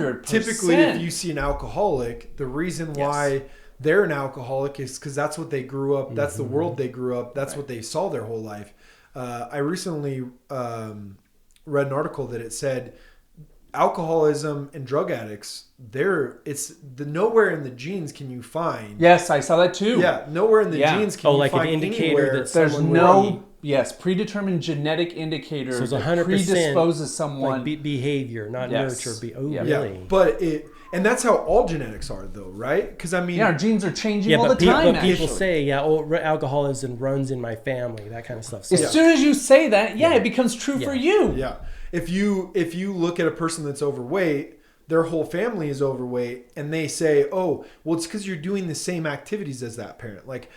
100%. Typically, if you see an alcoholic, the reason why they're an alcoholic is because that's what they grew up. That's the world they grew up. That's what they saw their whole life. I recently read an article that it said alcoholism and drug addicts, nowhere in the genes can you find. Yes, I saw that too. Yeah, nowhere in the genes can you like find an indicator anywhere that there's someone no predetermined genetic indicator So it's that 100% predisposes someone. like behavior, not nurture. Really? But and that's how all genetics are, though, right? Because I mean, our genes are changing all but the time. People say, alcoholism runs in my family, that kind of stuff. So, as soon as you say that, it becomes true for you. Yeah. If you look at a person that's overweight, their whole family is overweight, and they say, "Oh, well, it's because you're doing the same activities as that parent." Like,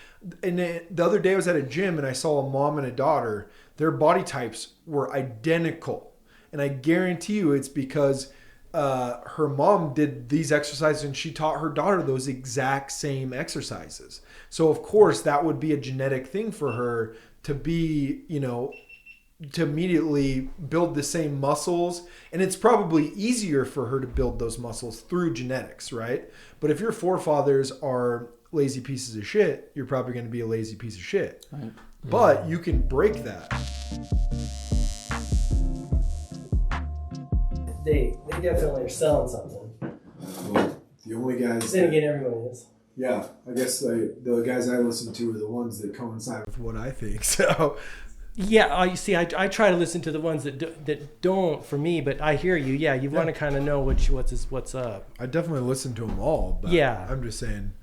and the other day I was at a gym and I saw a mom and a daughter. Their body types were identical, and I guarantee you, it's because her mom did these exercises and she taught her daughter those exact same exercises. So of course that would be a genetic thing for her to be, to immediately build the same muscles. And it's probably easier for her to build those muscles through genetics, right? But if your forefathers are lazy pieces of shit, you're probably going to be a lazy piece of shit. Right. But you can break that. They definitely are selling something. Well, the only guys... Then again, everyone is. Yeah, I guess the guys I listen to are the ones that coincide with what I think, so... Yeah, you see, I try to listen to the ones that don't for me, but I hear you. Yeah, you want to kind of know what's up. I definitely listen to them all, but I'm just saying,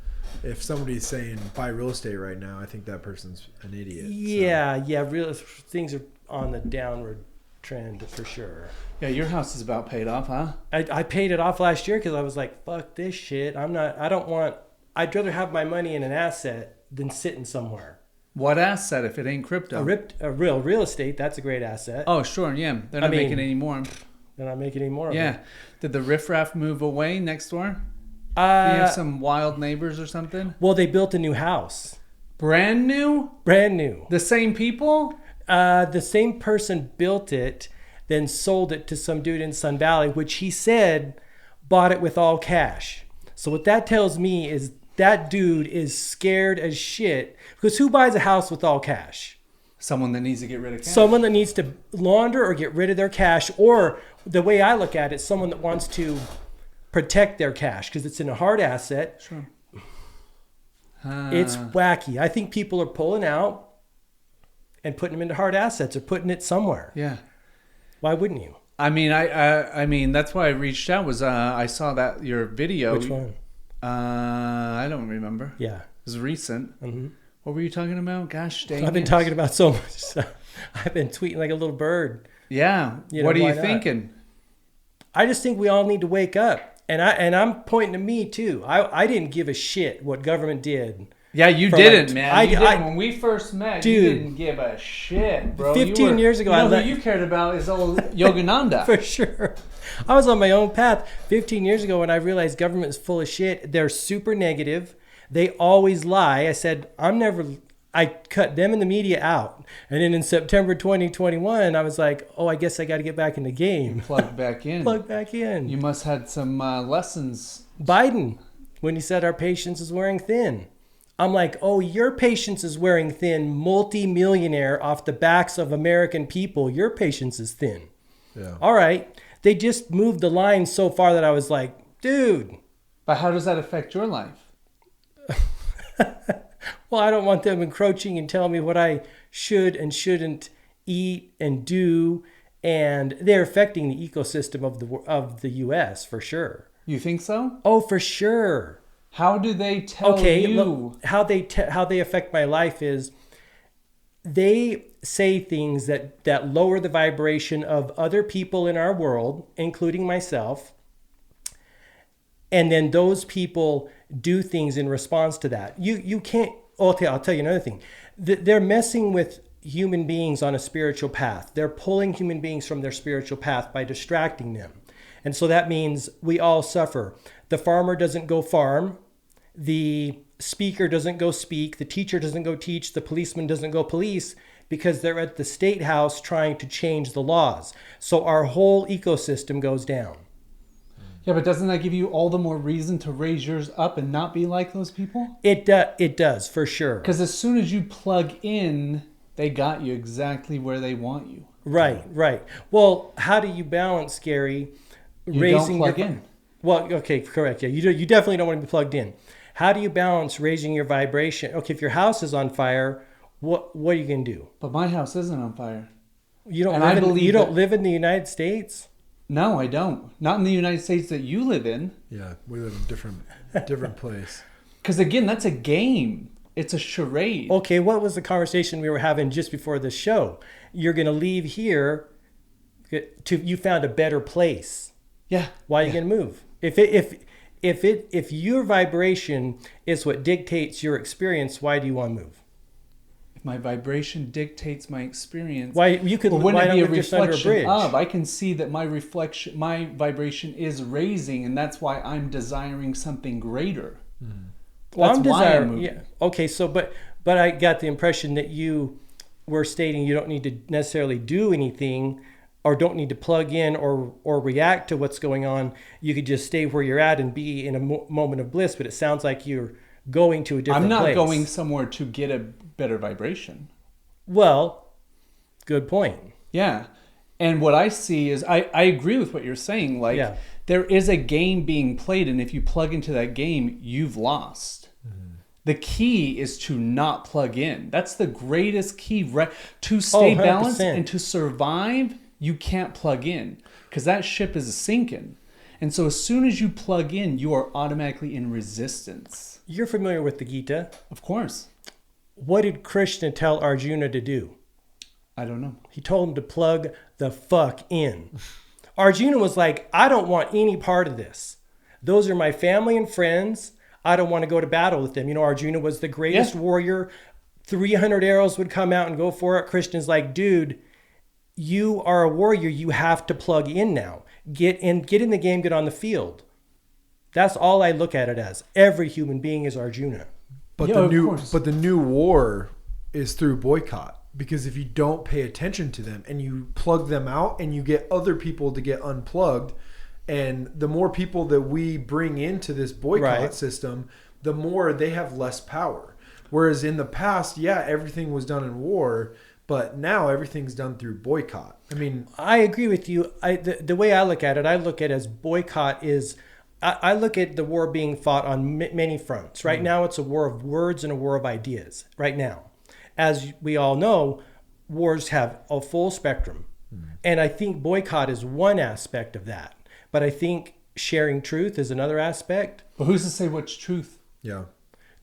if somebody's saying buy real estate right now, I think that person's an idiot. Yeah, real things are on the downward trend for sure. Yeah, your house is about paid off, huh? I paid it off last year because I was like, fuck this shit. I'd rather have my money in an asset than sitting somewhere. What asset if it ain't crypto? A real estate, that's a great asset. Oh, sure, yeah. They're not making any more. They're not making any more of it. Yeah. Did the riffraff move away next door? Do you have some wild neighbors or something? Well, they built a new house. Brand new? Brand new. The same people? The same person built it, then sold it to some dude in Sun Valley, which he said bought it with all cash. So what that tells me is that dude is scared as shit, because who buys a house with all cash? Someone that needs to get rid of cash. Someone that needs to launder or get rid of their cash, or the way I look at it, someone that wants to protect their cash because it's in a hard asset. Sure. It's wacky. I think people are pulling out and putting them into hard assets or putting it somewhere. Yeah. Why wouldn't you? I mean, that's why I reached out. Was I saw that your video? Which one? I don't remember. Yeah. It was recent. Mm-hmm. What were you talking about? Gosh dang I've been talking about so much stuff. I've been tweeting like a little bird. Yeah. What are you thinking? I just think we all need to wake up. And I'm pointing to me too. I didn't give a shit what government did. Yeah, you didn't, man. You didn't. When we first met, dude, you didn't give a shit, bro. 15 years ago, who you cared about is old Yogananda. For sure. I was on my own path 15 years ago when I realized government is full of shit. They're super negative. They always lie. I said, I cut them and the media out. And then in September 2021, I was like, I guess I got to get back in the game. You plugged back in. Plug back in. You must have had some lessons. Biden, when he said our patience is wearing thin. I'm like, your patience is wearing thin, multi-millionaire off the backs of American people. Your patience is thin. Yeah. All right. They just moved the line so far that I was like, dude. But how does that affect your life? Well, I don't want them encroaching and telling me what I should and shouldn't eat and do. And they're affecting the ecosystem of the U.S. for sure. You think so? Oh, for sure. How do they tell you? Look, how they affect my life is they say things that lower the vibration of other people in our world, including myself. And then those people do things in response to that. You can't. Okay, I'll tell you another thing. They're messing with human beings on a spiritual path. They're pulling human beings from their spiritual path by distracting them. And so that means we all suffer. The farmer doesn't go farm. The speaker doesn't go speak. The teacher doesn't go teach. The policeman doesn't go police, because they're at the state house trying to change the laws. So our whole ecosystem goes down. Yeah, but doesn't that give you all the more reason to raise yours up and not be like those people? It does, for sure. Because as soon as you plug in, they got you exactly where they want you. Right. Well, how do you balance, Gary, You don't plug in. Well, okay, correct. Yeah, you definitely don't want to be plugged in. How do you balance raising your vibration? Okay, if your house is on fire, what are you going to do? But my house isn't on fire. You don't And I believe you don't that- live in the United States? No, I don't. Not in the United States that you live in. Yeah, we live in different place. Because again, that's a game. It's a charade. Okay, what was the conversation we were having just before the show? You're going to leave here you found a better place. Yeah. Why are you going to move? If your vibration is what dictates your experience, why do you want to move? If my vibration dictates my experience, Why you could? well, wouldn't why it don't be a live just under a reflection bridge? of? I can see that my vibration is raising, and that's why I'm desiring something greater. Well, That's why I'm moving. Yeah. Okay. So, but I got the impression that you were stating you don't need to necessarily do anything, or don't need to plug in or react to what's going on. You could just stay where you're at and be in a moment of bliss. But it sounds like you're going to a different place. I'm not going somewhere to get a better vibration. Well, good point. Yeah. And what I see is I agree with what you're saying. Like, Yeah. there is a game being played, and if you plug into that game, you've lost. The key is to not plug in. That's the greatest key. To stay 100%. balanced and to survive, you can't plug in because that ship is sinking. And so as soon as you plug in, you are automatically in resistance. You're familiar with the Gita. Of course. What did Krishna tell Arjuna to do? I don't know. He told him to plug the fuck in. Arjuna was like, I don't want any part of this. Those are my family and friends. I don't want to go to battle with them. You know, Arjuna was the greatest warrior. 300 arrows would come out and go for it. Krishna's like, dude, you are a warrior. You have to plug in now. Get in the game, get on the field. That's all I look at it as. Every human being is Arjuna. But Yeah, of course. the new war is through boycott. Because if you don't pay attention to them and you plug them out and you get other people to get unplugged, and the more people that we bring into this boycott system, the more they have less power. Whereas in the past, yeah, everything was done in war, but now everything's done through boycott. I mean, I agree with you. The way I look at it, I look at it as boycott is, I look at the war being fought on many fronts. Right now, it's a war of words and a war of ideas. Right now, as we all know, wars have a full spectrum. And I think boycott is one aspect of that. But I think sharing truth is another aspect. But who's to say what's truth? yeah.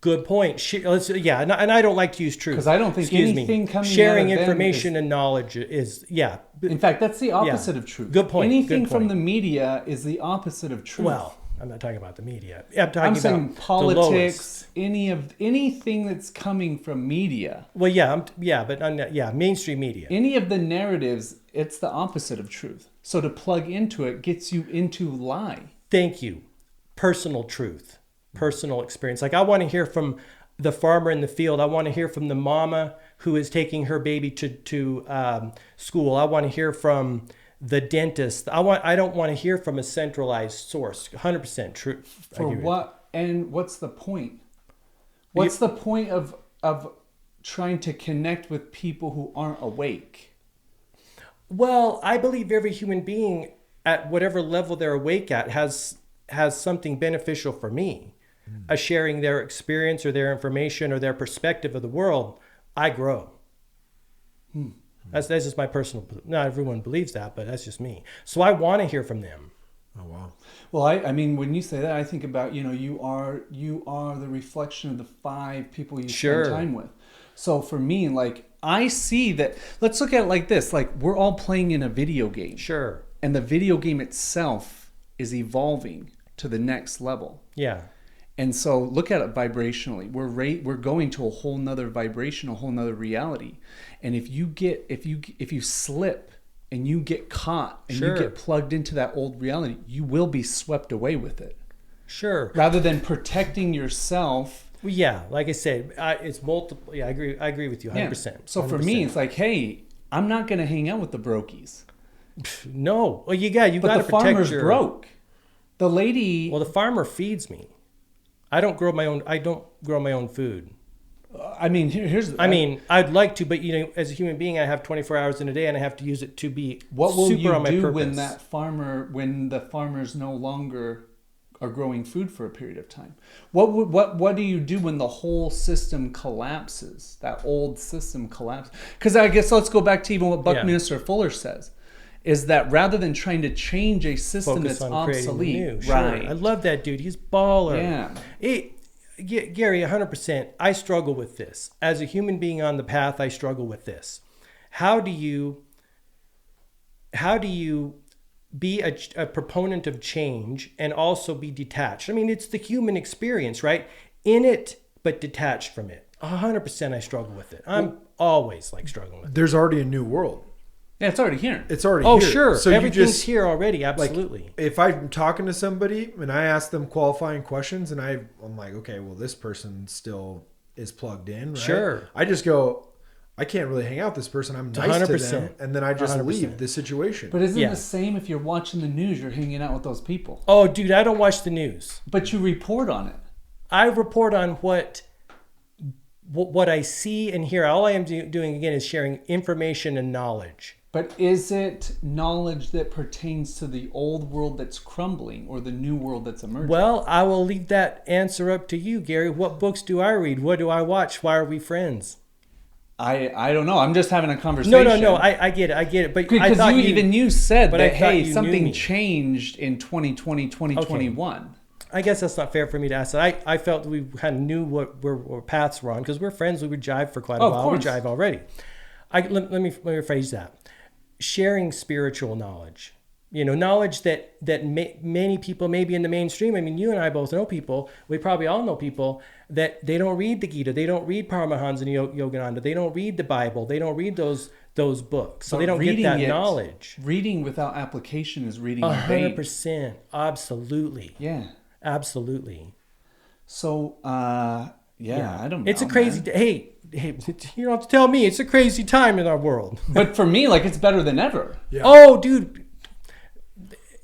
Good point. And I don't like to use truth. 'Cause I don't think anything coming sharing out of them information and knowledge is, yeah. In fact, that's the opposite of truth. Good point. Anything Good from point. the media is the opposite of truth. Well, I'm not talking about the media. I'm talking I'm about saying the politics, lowest. anything that's coming from media, Well, yeah, mainstream media. any of the narratives, it's the opposite of truth. So to plug into it gets you into lie. Thank you. Personal truth, personal experience. Like I want to hear from the farmer in the field. I want to hear from the mama who is taking her baby to school. I want to hear from the dentist. I don't want to hear from a centralized source. 100% true. For what? And what's the point? What's the point of trying to connect with people who aren't awake? Well, I believe every human being at whatever level they're awake at has something beneficial for me. Sharing their experience or their information or their perspective of the world, I grow. That's just my personal. Not everyone believes that, but that's just me. So I want to hear from them. Oh, wow. Well, I mean, when you say that, I think about, you are the reflection of the 5 people you Sure. spend time with. So for me, like, I see that, let's look at it like this, like we're all playing in a video game. Sure. And the video game itself is evolving to the next level. Yeah. And so look at it vibrationally. We're going to a whole nother vibration, a whole nother reality. And if you slip and you get caught and Sure. you get plugged into that old reality, you will be swept away with it. Sure. Rather than protecting yourself. Well, yeah, like I said, it's multiple. Yeah, I agree with you 100%. Yeah. So for me, it's like, hey, I'm not going to hang out with the brokies. No. Well, you got to But the protect farmer's your. broke. The lady. Well, the farmer feeds me. I don't grow my own food. I mean, here's. I mean, I'd like to, but as a human being, I have 24 hours in a day, and I have to use it to be what will super you on my do purpose. when the farmers no longer are growing food for a period of time? What do you do when the whole system collapses? That old system collapses. Because I guess let's go back to even what Buckminster Fuller says. Is that rather than trying to change a system Focus that's on creating the new. obsolete, Sure. right? I love that dude. He's baller. Yeah. Gary, 100%. I struggle with this. As a human being on the path, I struggle with this. How do you be a proponent of change and also be detached? I mean, it's the human experience, right? In it, but detached from it. 100% I struggle with it. I'm always struggling with it. There's already a new world. Yeah, it's already here. It's already Oh, here. sure. So Everything's here already. Absolutely. If I'm talking to somebody and I ask them qualifying questions and I'm like, okay, well, this person still is plugged in, right? Sure. I just go, I can't really hang out with this person. I'm nice 100%. to them. And then I just 100%. leave the situation. But isn't Yeah. it the same if you're watching the news, you're hanging out with those people? Oh, dude, I don't watch the news. But you report on it. I report on what I see and hear. All I am doing, again, is sharing information and knowledge. But is it knowledge that pertains to the old world that's crumbling or the new world that's emerging? Well, I will leave that answer up to you, Gary. What books do I read? What do I watch? Why are we friends? I don't know. I'm just having a conversation. No. I get it. But I Because thought you said but I that, thought hey, you knew something me. changed in 2020, 2021. I guess that's not fair for me to ask that. I felt we kind of knew what our paths were on because we're friends. We would jive for quite a Of while. We course. jive already. Let me rephrase that. Sharing spiritual knowledge, knowledge that many people, maybe in the mainstream. I mean, you and I both know people. We probably all know people that they don't read the Gita, they don't read Paramahansa and Yogananda, they don't read the Bible, they don't read those books, so But they don't get that knowledge. Reading without application is reading in vain. 100%, absolutely, Yeah. absolutely. So, I don't know. It's a crazy. Hey, you don't have to tell me. It's a crazy time in our world. But for me, it's better than ever. Yeah. Oh, dude.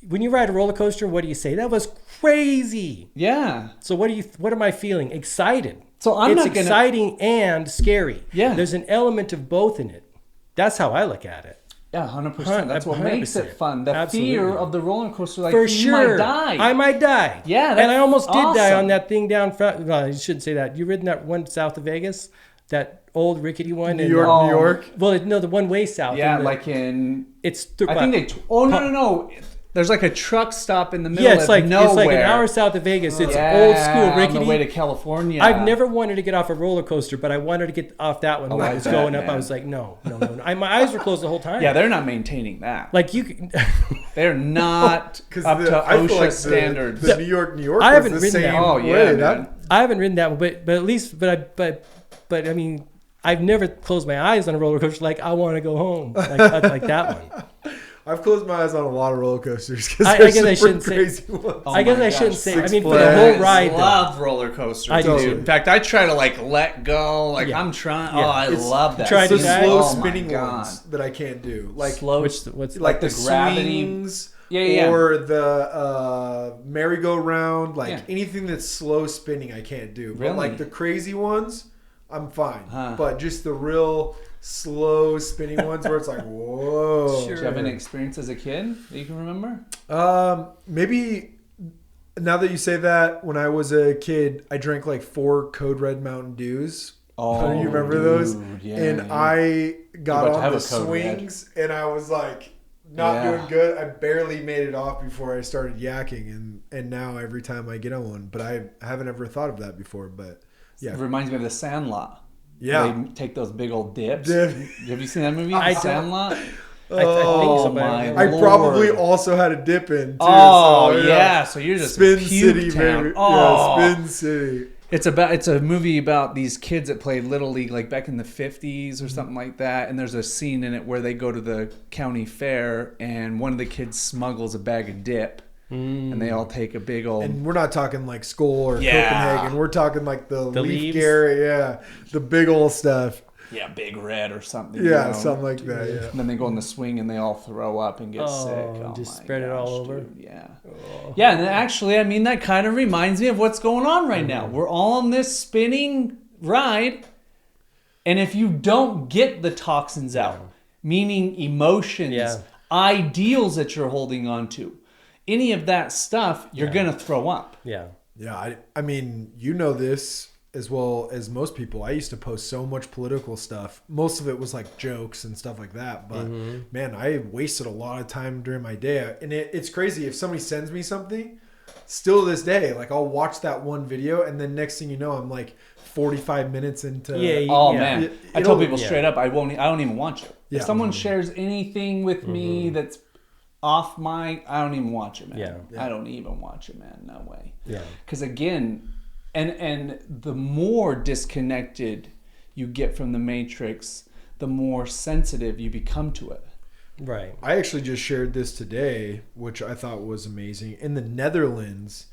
When you ride a roller coaster, what do you say? That was crazy. Yeah. So what am I feeling? Excited. So It's exciting and scary. Yeah. There's an element of both in it. That's how I look at it. Yeah, 100%. That's what makes it 100%. fun. The Absolutely. fear of the roller coaster, For you sure. might die. I might die. Yeah, and that's I almost did die awesome. on that thing down front. No, you shouldn't say that. You ridden that one south of Vegas? That old rickety one? New York. Well, no, the one way south. Yeah, It's. I think they. No. There's a truck stop in the middle Yeah, it's of like nowhere. it's like an hour south of Vegas. It's Yeah, old school rickety. on the way to California. I've never wanted to get off a roller coaster, but I wanted to get off that one when I it was bet, going up. man. I was like, no. My eyes were closed the whole time. Yeah, they're not maintaining that. Like you could, They're not Because up to I feel OSHA like standards. The New York I was haven't the ridden same that. Oh, yeah, way. man. I haven't ridden that one, but at least, but I mean, I've never closed my eyes on a roller coaster like I want to go home, like that one. I've closed my eyes on a lot of roller coasters because I there's guess I some shouldn't say- crazy ones. Oh I guess my I gosh, shouldn't say. I Six mean, for the Flags. whole ride, though. love roller coasters. I do dude. too. In fact, I try to let go. Yeah. I'm trying. Yeah. Oh, I It's- love that. Try the to die. slow Oh my spinning God. ones that I can't do, like Slow. What's like the the gravity. swings, Yeah. or the merry-go-round, Yeah. anything that's slow spinning, I can't do. Really? But like the crazy ones, I'm fine. Huh. But just the real slow spinning ones where it's like, whoa. Did you have any experience as a kid that you can remember? Maybe now that you say that, when I was a kid, I drank 4 Code Red Mountain Dews. Oh, You remember those? Yeah, And yeah. I got You're about to on have the a Code Red. swings, and I was not Yeah. doing good. I barely made it off before I started yakking, and now every time I get on one, but I haven't ever thought of that before. But It yeah, reminds me of The Sandlot. yeah. They take those big old dips. Dip. Have you seen that movie? I The don't. Sandlot? I think so, but my I Lord. probably also had a dip in too. Oh, so, yeah. So you're just Spin puke City, town. baby. Oh. Yeah, Spin City. It's a movie about these kids that played Little League back in the 50s or something like that. And there's a scene in it where they go to the county fair and one of the kids smuggles a bag of dip. And they all take a big old... And we're not talking Skull or Yeah. Copenhagen. We're talking the leaf leaves? Garrett, yeah, the big old stuff. Yeah, Big Red or something. Yeah, something like that. Yeah. And then they go in the swing and they all throw up and get sick. Oh, just my spread it all gosh, over. dude, yeah. Yeah, and actually, I mean, that kind of reminds me of what's going on right now. We're all on this spinning ride, and if you don't get the toxins out, meaning emotions, ideals that you're holding on to, any of that stuff, you're going to throw up. Yeah. Yeah, I mean, you know this as well as most people. I used to post so much political stuff. Most of it was like jokes and stuff like that. But man, I wasted a lot of time during my day. And it's crazy. If somebody sends me something, still to this day, like I'll watch that one video and then next thing you know, I'm like 45 minutes into. Man. I tell people straight up, I don't even watch it. Yeah. If someone shares anything with me that's off I don't even watch it, man. Yeah. I don't even watch it, man. No way. Yeah. Because again, and the more disconnected you get from the matrix, the more sensitive you become to it. Right. I actually just shared this today, which I thought was amazing. In the Netherlands,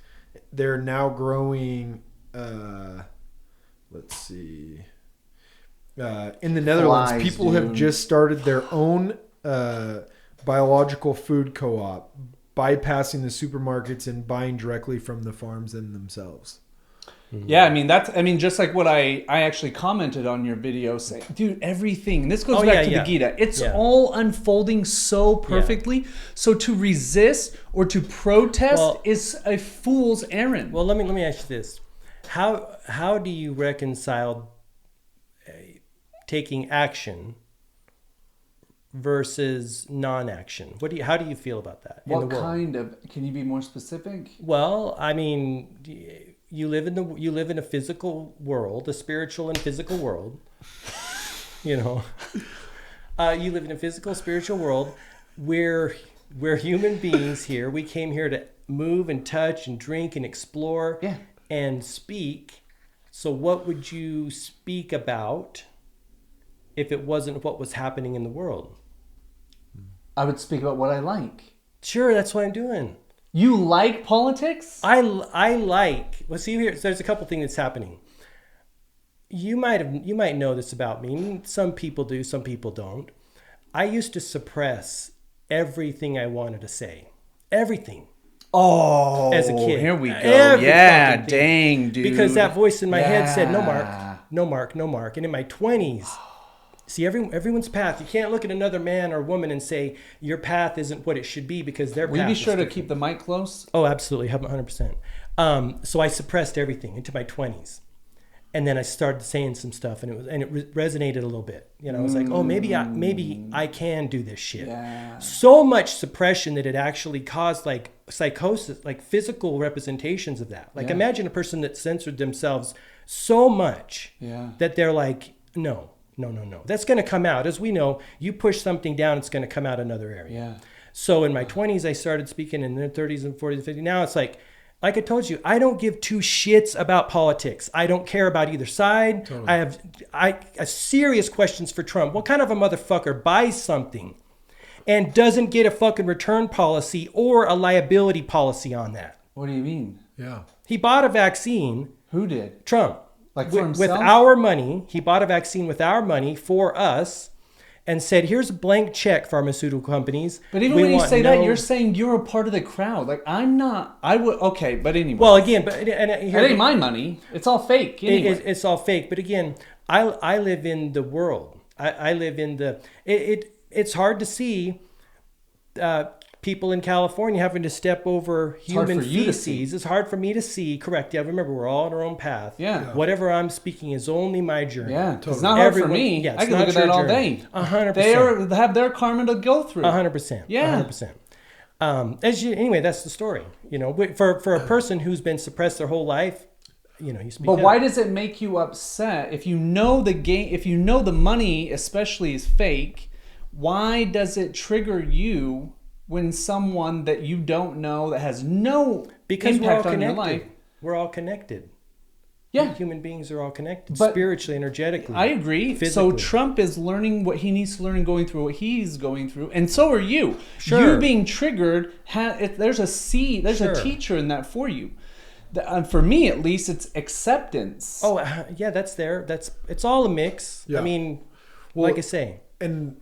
they're now growing, let's see. In the Netherlands, Flies, people have just started their own biological food co-op, bypassing the supermarkets and buying directly from the farms and themselves. Yeah, I mean, just like what I actually commented on your video saying, dude, everything, and this goes back to the Gita, it's all unfolding so perfectly. So to resist or to protest is a fool's errand. Well, let me ask you this. How do you reconcile taking action versus non-action? How do you feel about that? What kind of, can you be more specific? Well, I mean, you live in a physical world, a spiritual and physical world. You know, you live in a physical, spiritual world. We're human beings here. We came here to move and touch and drink and explore and speak. So what would you speak about if it wasn't what was happening in the world? I would speak about what I like. Sure, that's what I'm doing. You like politics? I like. Well, see here. There's a couple things that's happening. You might know this about me. Some people do. Some people don't. I used to suppress everything I wanted to say. Everything. Oh, as a kid. Here we go. Every Yeah, fucking thing. dang, dude. Because that voice in my head said, "No, Mark. No, Mark. No, Mark." And in my 20s. See, everyone's path. You can't look at another man or woman and say your path isn't what it should be because their path. Will you be is sure to different. keep the mic close? Oh, absolutely, 100%. So I suppressed everything into my 20s, and then I started saying some stuff, and it resonated a little bit. You know, I was like, oh, maybe I can do this shit. Yeah. So much suppression that it actually caused like psychosis, like physical representations of that. Like imagine a person that censored themselves so much that they're like, no. That's going to come out. As we know, you push something down, it's going to come out another area. Yeah. So in my 20s, I started speaking. In the 30s and 40s and 50s. Now it's like I told you, I don't give two shits about politics. I don't care about either side. Totally. I have serious questions for Trump. What kind of a motherfucker buys something and doesn't get a fucking return policy or a liability policy on that? What do you mean? Yeah. He bought a vaccine. Who did? Trump. Like for with himself? our money. He bought a vaccine with our money for us and said, here's a blank check, pharmaceutical companies. But even when you say that, you're saying you're a part of the crowd. Like, I'm not. I would. Okay, but anyway. Well, again, but it ain't my money. It's all fake. Anyway. It's all fake. But again, I live in the world. I live in the. It's hard to see people in California having to step over human feces. It's hard for me to see. Correct. Yeah, remember, we're all on our own path. Yeah. Whatever I'm speaking is only my journey. Yeah, totally. It's not hard for me. Yeah, I can look at that all day. 100%. They have their karma to go through. 100%. Yeah. 100%. Anyway, that's the story. You know, for a person who's been suppressed their whole life, you know, you speak. But up. why does it make you upset if you know the game? If you know the money, especially, is fake? Why does it trigger you? When someone that you don't know that has no impact on your life. We're all connected. Yeah. Human beings are all connected, but spiritually, energetically. I agree. Physically. So Trump is learning what he needs to learn and going through what he's going through. And so are you. Sure. You being triggered, there's a seed, there's a teacher in that for you. For me at least, it's acceptance. Oh, yeah, that's there. It's all a mix. Yeah. I mean, Well, like I say. And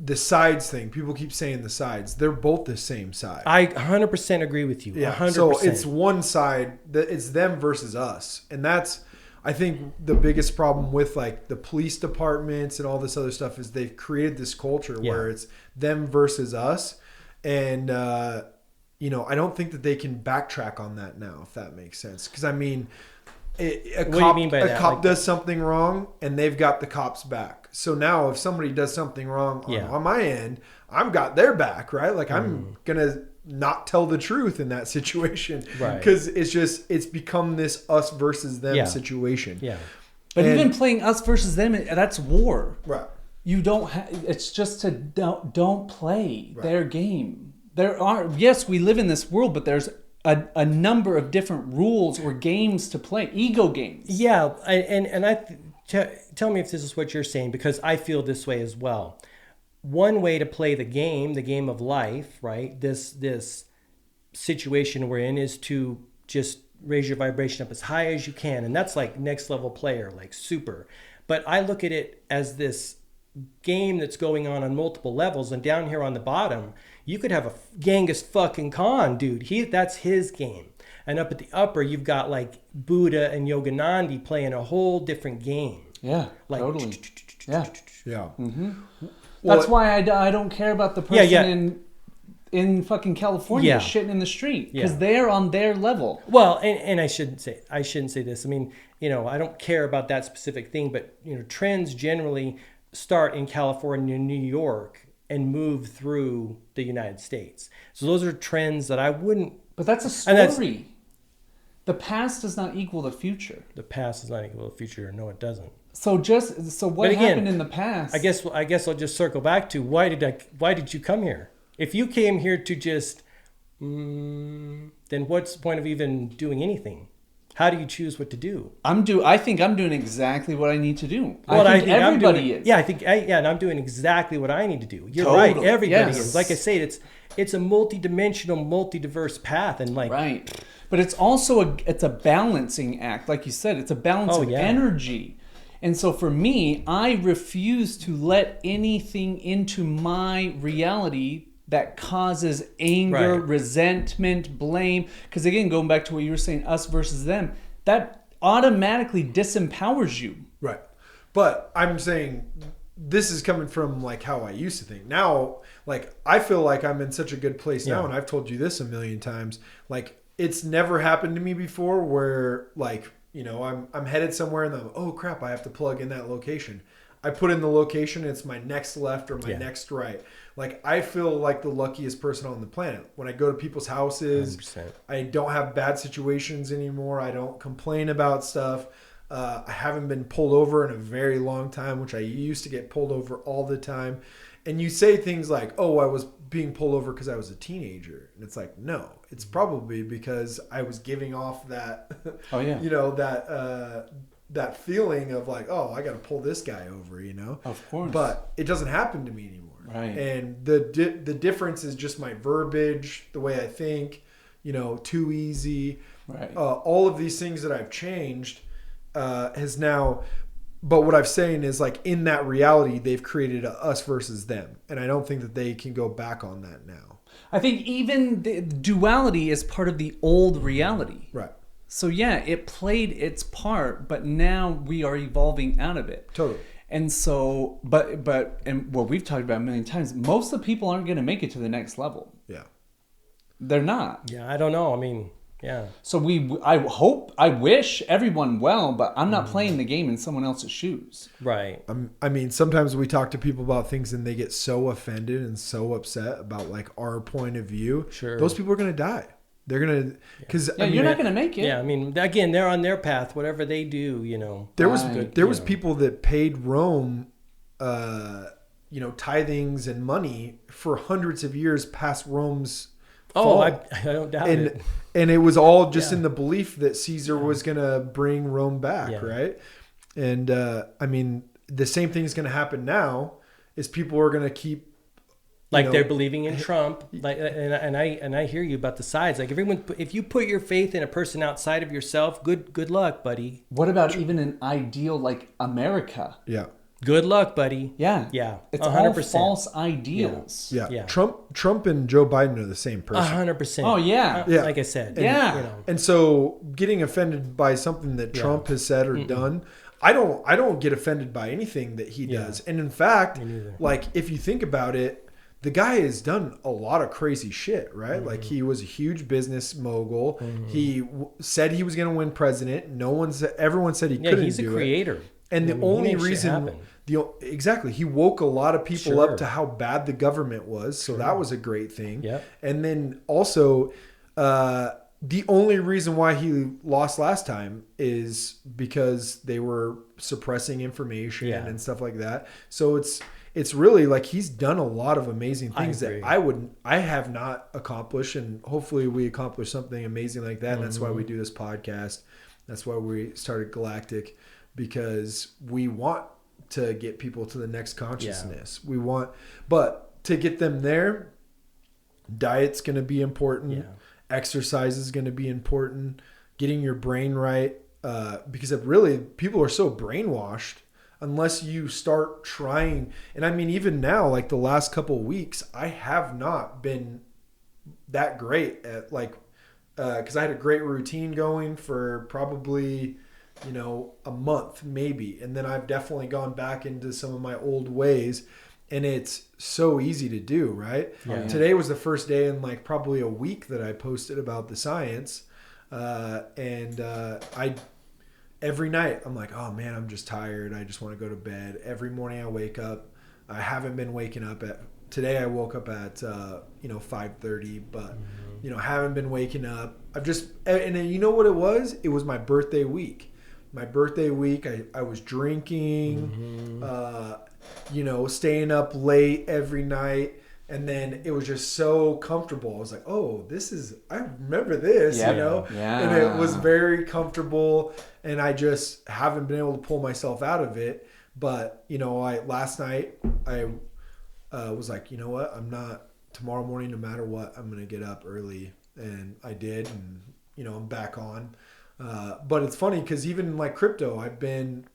the sides thing, people keep saying the sides. They're both the same side. I 100% agree with you. Yeah. 100%. So it's one side that it's them versus us. And that's, I think, the biggest problem with like the police departments and all this other stuff is they've created this culture where it's them versus us. And, I don't think that they can backtrack on that now, if that makes sense. Because I mean, a What do you cop, mean by that? cop Like- does something wrong and they've got the cops back. So now if somebody does something wrong on my end, I've got their back, right? Like I'm going to not tell the truth in that situation. Right. Because it's become this us versus them situation. Yeah. But And- even playing us versus them, that's war. Right. You don't it's just to don't play their game. Yes, we live in this world, but there's a number of different rules or games to play, ego games. Yeah, tell me if this is what you're saying, because I feel this way as well. One way to play the game of life, right? This situation we're in is to just raise your vibration up as high as you can, and that's like next level player, like super. But I look at it as this game that's going on multiple levels, and down here on the bottom, you could have a Genghis fucking Khan, dude. That's his game. And up at the upper, you've got like Buddha and Yoganandi playing a whole different game. Yeah, Like, totally. Yeah. Yeah. That's why I don't care about the person Yeah. in fucking California Yeah. shitting in the street, because Yeah. they're on their level. Well, and I shouldn't say this. I mean, I don't care about that specific thing, but trends generally start in California and New York and move through the United States. So those are trends that I wouldn't. But that's a And that's- story. The past does not equal the future. The past is not equal to the future. No, it doesn't. So what But again, happened in the past? I guess I'll just circle back to why did you come here? If you came here to just, then what's the point of even doing anything? How do you choose what to do? I think I'm doing exactly what I need to do. Well, I think I'm everybody doing, is. Yeah, and I'm doing exactly what I need to do. You're right. Totally, Everybody yes. is. Like I say, it's a multi-dimensional, multi-diverse path, and like Right. But it's also it's a balancing act. Like you said, it's a balance Oh, of yeah. energy. And so for me, I refuse to let anything into my reality that causes anger, Right. resentment, blame. Because again, going back to what you were saying, us versus them, that automatically disempowers you. Right. But I'm saying this is coming from like how I used to think. Now, like I feel like I'm in such a good place now, Yeah. and I've told you this a million times. Like it's never happened to me before where like, I'm headed somewhere and I'm, oh crap, I have to plug in that location. I put in the location, it's my next left or my next right. Like I feel like the luckiest person on the planet. When I go to people's houses, 100%. I don't have bad situations anymore. I don't complain about stuff. I haven't been pulled over in a very long time, which I used to get pulled over all the time. And you say things like, oh, I was being pulled over because I was a teenager. And it's like, no, it's probably because I was giving off that, Oh, yeah. that feeling of like, oh, I got to pull this guy over, Of course. But it doesn't happen to me anymore. Right. And the difference is just my verbiage, the way I think, too easy. Right. All of these things that I've changed has now, but what I'm saying is like in that reality, they've created a us versus them. And I don't think that they can go back on that now. I think even the duality is part of the old reality. Right. So yeah, it played its part, but now we are evolving out of it. Totally. And so, but what we've talked about a million times, most of the people aren't going to make it to the next level. Yeah. They're not. Yeah, I don't know. I mean, yeah. So I wish everyone well, but I'm not playing the game in someone else's shoes. Right. I mean, sometimes we talk to people about things and they get so offended and so upset about like our point of view. Sure. Those people are going to die. They're going to, because Yeah, you're not going to make it. Yeah, I mean, again, they're on their path. Whatever they do, there was Right. people that paid Rome, tithings and money for hundreds of years past Rome's fall. I don't doubt it. And it was all just Yeah. in the belief that Caesar was going to bring Rome back, Yeah. right? And I mean, the same thing is going to happen now is people are going to keep Like they're believing in Trump, like, and I hear you about the sides. Like everyone, if you put your faith in a person outside of yourself, good luck, buddy. What about even an ideal like America? Yeah. Good luck, buddy. Yeah. Yeah. It's 100%. all false ideals. Yeah. Yeah. Trump and Joe Biden are the same person. 100%. Oh, yeah. Yeah. Like I said. Yeah. You know. And so getting offended by something that Trump has said or done, I don't get offended by anything that he does. And in fact, like if you think about it, the guy has done a lot of crazy shit, right? Like he was a huge business mogul. He said he was going to win president. Everyone said he couldn't do it. He's a creator. And the only reason, exactly, he woke a lot of people up to how bad the government was. So that was a great thing. Yep. And then also, the only reason why he lost last time is because they were suppressing information and stuff like that. So it's really like he's done a lot of amazing things that I have not accomplished, and hopefully we accomplish something amazing like that. And that's why we do this podcast. That's why we started Galactic, because we want to get people to the next consciousness. But to get them there, diet's going to be important. Yeah. Exercise is going to be important. Getting your brain right, because people are so brainwashed unless you start trying. And I mean, even now, like the last couple of weeks, I have not been that great at because I had a great routine going for probably, a month maybe. And then I've definitely gone back into some of my old ways, and it's so easy to do, right? Yeah. Today was the first day in like probably a week that I posted about the science. Every night I'm like, oh man, I'm just tired. I just want to go to bed. Every morning I wake up. I haven't been waking up today I woke up at 5:30, but haven't been waking up. And then you know what it was? It was my birthday week. I was drinking, staying up late every night. And then it was just so comfortable. I was like, oh, I remember this, Yeah. And it was very comfortable. And I just haven't been able to pull myself out of it. But, last night I was like, you know what? Tomorrow morning, no matter what, I'm going to get up early. And I did. And, I'm back on. But it's funny because even like crypto, I've been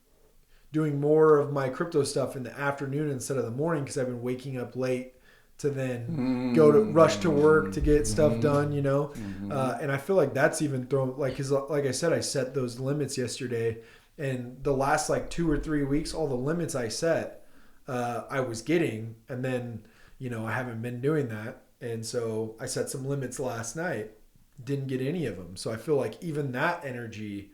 doing more of my crypto stuff in the afternoon instead of the morning because I've been waking up late to then rush to work to get stuff done, and I feel like that's even thrown, cause like I said, I set those limits yesterday, and the last like 2 or 3 weeks, all the limits I set, I was getting, and then, I haven't been doing that. And so I set some limits last night, didn't get any of them. So I feel like even that energy,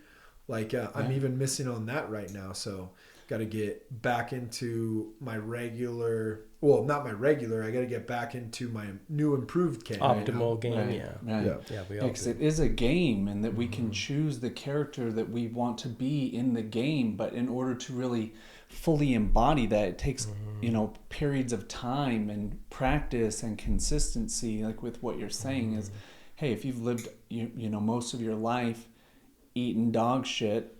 I'm even missing on that right now. So got to get back into my regular, well, not my regular, I got to get back into my new improved game. Optimal game, Right. Yeah, we all Because do. it is a game, and that we can choose the character that we want to be in the game, but in order to really fully embody that, it takes, periods of time and practice and consistency. Like with what you're saying is, hey, if you've lived, most of your life eating dog shit,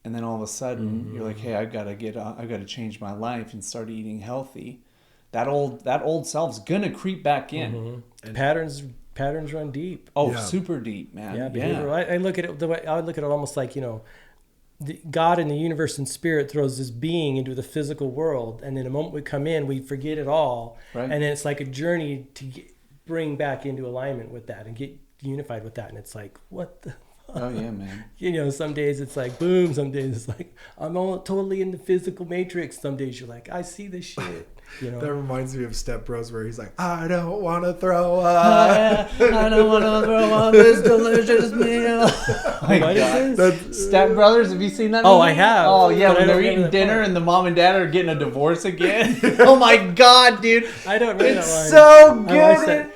and then all of a sudden you're like, hey, I've got to change my life and start eating healthy. That old self's gonna creep back in. And patterns run deep. Oh, super deep, man. Yeah, behavioral. I look at it the way I look at it almost like, God and the universe and spirit throws this being into the physical world, and then the moment we come in, we forget it all, right. And then it's like a journey to bring back into alignment with that and get unified with that, and it's like, what the. Oh yeah, man. Some days it's like boom. Some days it's like I'm all totally in the physical matrix. Some days you're like, I see this shit. That reminds me of Step Bros, where he's like, I don't want to throw up. I don't want to throw up this delicious meal. What is this? Step Brothers. Have you seen that? Oh, movie? I have. Oh yeah, But when they're eating dinner and the mom and dad are getting a divorce again. Oh my god, dude! I don't know that line. It's so good.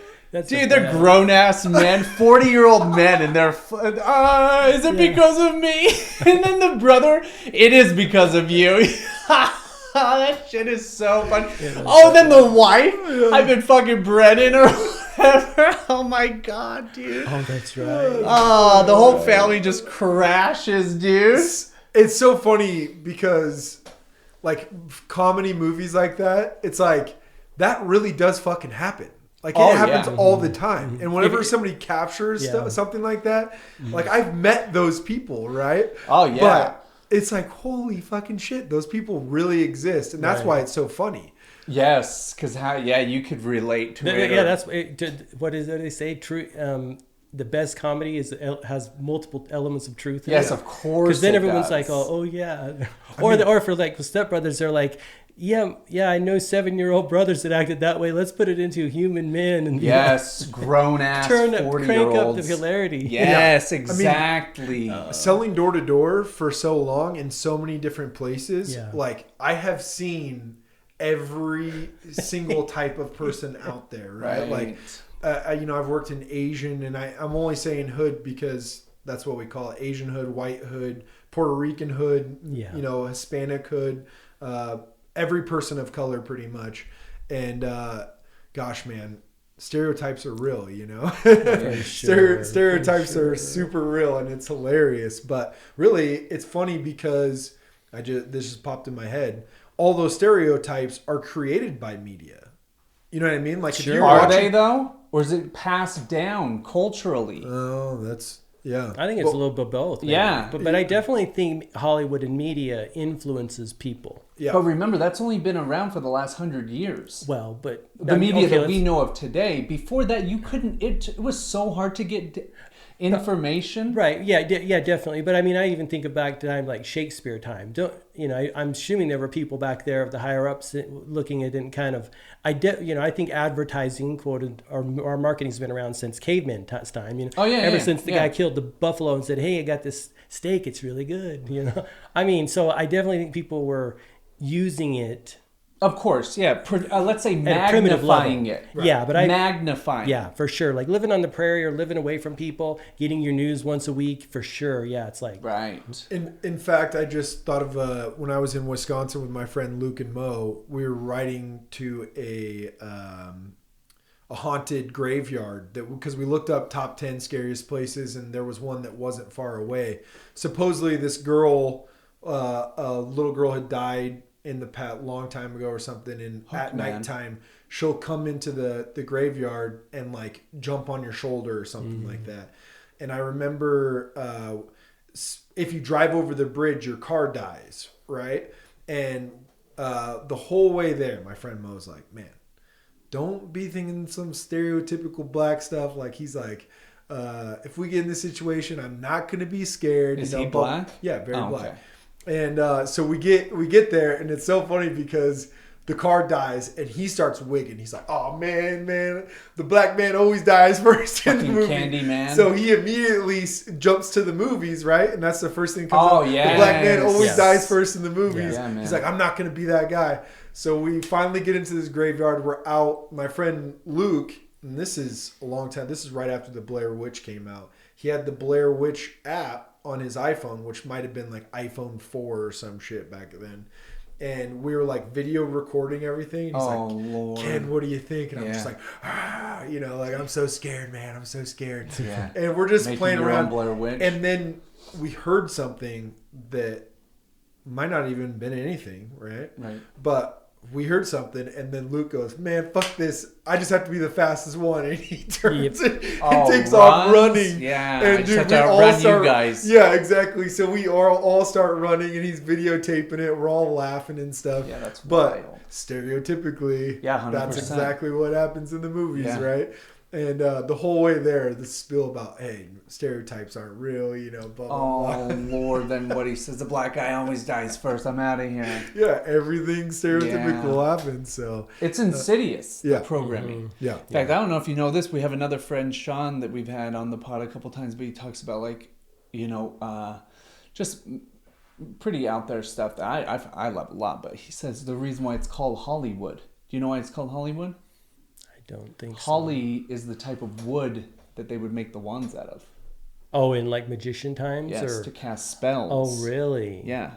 Dude, they're grown-ass men, 40-year-old men, and they're, is it because of me? And then the brother, it is because of you. That shit is so funny. Then the wife, I've been fucking Brennan or whatever. Oh my god, dude. Oh, that's right. The whole family just crashes, dude. It's so funny because, like, comedy movies like that, it's like, that really does fucking happen. Like Oh, it happens yeah. all the time. And whenever If- somebody captures Yeah. something like that, like I've met those people, right? Oh, yeah. But it's like, holy fucking shit, those people really exist. And that's Right. why it's so funny. Yes, because you could relate to it. Yeah, or- that's what is it they say? True. The best comedy has multiple elements of truth. In Yes, it. of course. Because then it everyone's does. like, oh yeah, or for like with Step Brothers, they're like, yeah, I know 7-year-old brothers that acted that way. Let's put it into human men and Yes, grown ass turn up, 40-year-olds. crank up the hilarity. Yes, I mean, exactly. Selling door to door for so long in so many different places, Yeah. like I have seen every single type of person out there, right? Like, I've worked in Asian, and I'm only saying hood because that's what we call it: Asian hood, white hood, Puerto Rican hood, Hispanic hood, every person of color, pretty much. And gosh, man, stereotypes are real, Stereotypes are super real, and it's hilarious. But really, it's funny because this just popped in my head. All those stereotypes are created by media. You know what I mean? Like, if you're Are watching, they though, or is it passed down culturally? Oh, that's yeah. I think it's a little bit both. Maybe. Yeah. but I definitely think Hollywood and media influences people. Yeah. But remember, that's only been around for the last 100 years. Well, but The media that we let's- know of today, before that, you couldn't. It was so hard to get information. Right. Yeah. Definitely. But I mean, I even think back to time like Shakespeare time. I'm assuming there were people back there of the higher ups looking at it and kind of. I think advertising quoted or marketing's been around since caveman time. Ever since the guy killed the buffalo and said, "Hey, I got this steak. It's really good." I mean, so I definitely think people were using it. Of course, yeah. Let's say At a primitive level. magnifying it. Yeah, but magnifying. Yeah, for sure. Like living on the prairie or living away from people, getting your news once a week, for sure. Yeah, it's like Right. In fact, I just thought of when I was in Wisconsin with my friend Luke and Mo. We were riding to a haunted graveyard because we looked up top 10 scariest places, and there was one that wasn't far away. Supposedly, this girl, a little girl, had died in the past long time ago or something, and at nighttime she'll come into the graveyard and like jump on your shoulder or something like that. And I remember if you drive over the bridge, your car dies, right? And the whole way there, my friend Mo's like, man, don't be thinking some stereotypical black stuff. Like, he's like, if we get in this situation, I'm not going to be scared. Is he black? Yeah, very black. Okay. And so we get there, and it's so funny because the car dies, and he starts wigging. He's like, "Oh man, the black man always dies first in the Fucking movie." Candyman. So he immediately jumps to the movies, right? And that's the first thing that comes Oh, up. yes. The black man always Yes. dies first in the movies. Yeah, man. He's like, "I'm not going to be that guy." So we finally get into this graveyard. We're out. My friend Luke, and this is a long time. This is right after the Blair Witch came out. He had the Blair Witch app on his iPhone, which might have been like iPhone 4 or some shit back then. And we were like video recording everything. And he's like, Lord. "Ken, what do you think?" And I'm Yeah. just like, like, I'm so scared, man. I'm so scared. Yeah. And we're just Making playing your own around. Blair Witch. And then we heard something that might not even been anything, right? Right. But we heard something, and then Luke goes, "Man, fuck this. I just have to be the fastest one." And he turns and takes off running. Yeah. And I just dude, have we to all outrun start, you guys. Yeah, exactly. So we all start running, and he's videotaping it. We're all laughing and stuff. Yeah, that's But wild. stereotypically, Yeah, 100%. that's exactly what happens in the movies, Yeah. right? And the whole way there, the spiel about, hey, stereotypes aren't real, blah, blah, Oh, blah. Lord, then what he says, the black guy always dies first. I'm out of here. Yeah, everything stereotypical happens. So It's insidious, yeah. the programming. yeah. In fact, I don't know if you know this. We have another friend, Sean, that we've had on the pod a couple times, but he talks about just pretty out there stuff that I love a lot. But he says the reason why it's called Hollywood. Do you know why it's called Hollywood? I don't think Holly is the type of wood that they would make the wands out of. Oh, in like magician times? Yes, or? to cast spells. Oh, really? Yeah.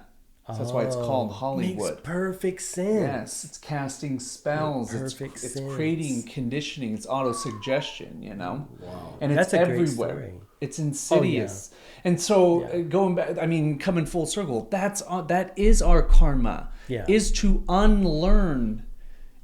So that's why it's called Hollywood. Makes perfect sense. Yes, it's casting spells. Perfect It's sense. creating conditioning. It's auto-suggestion, Wow. And That's it's a great everywhere. story. It's insidious. And so going back, coming full circle, that is our karma. Yeah. Is to unlearn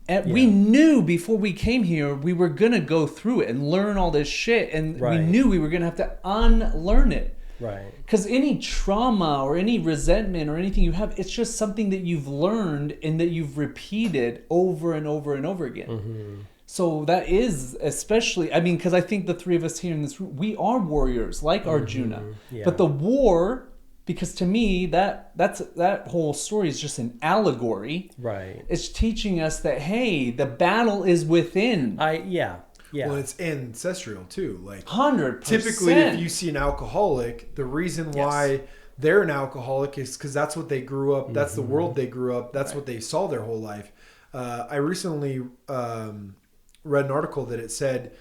And we knew before we came here, we were going to go through it and learn all this shit. And we knew we were going to have to unlearn it. Right. Because any trauma or any resentment or anything you have, it's just something that you've learned and that you've repeated over and over and over again. Mm-hmm. So that is especially, I mean, because I think the three of us here in this room, we are warriors like Arjuna. Yeah. But the war... Because to me, that whole story is just an allegory. Right. It's teaching us that, hey, the battle is within. Yeah. Well, it's ancestral too. Like 100%. Typically, if you see an alcoholic, the reason why they're an alcoholic is because that's what they grew up. That's the world they grew up. That's what they saw their whole life. I recently read an article that it said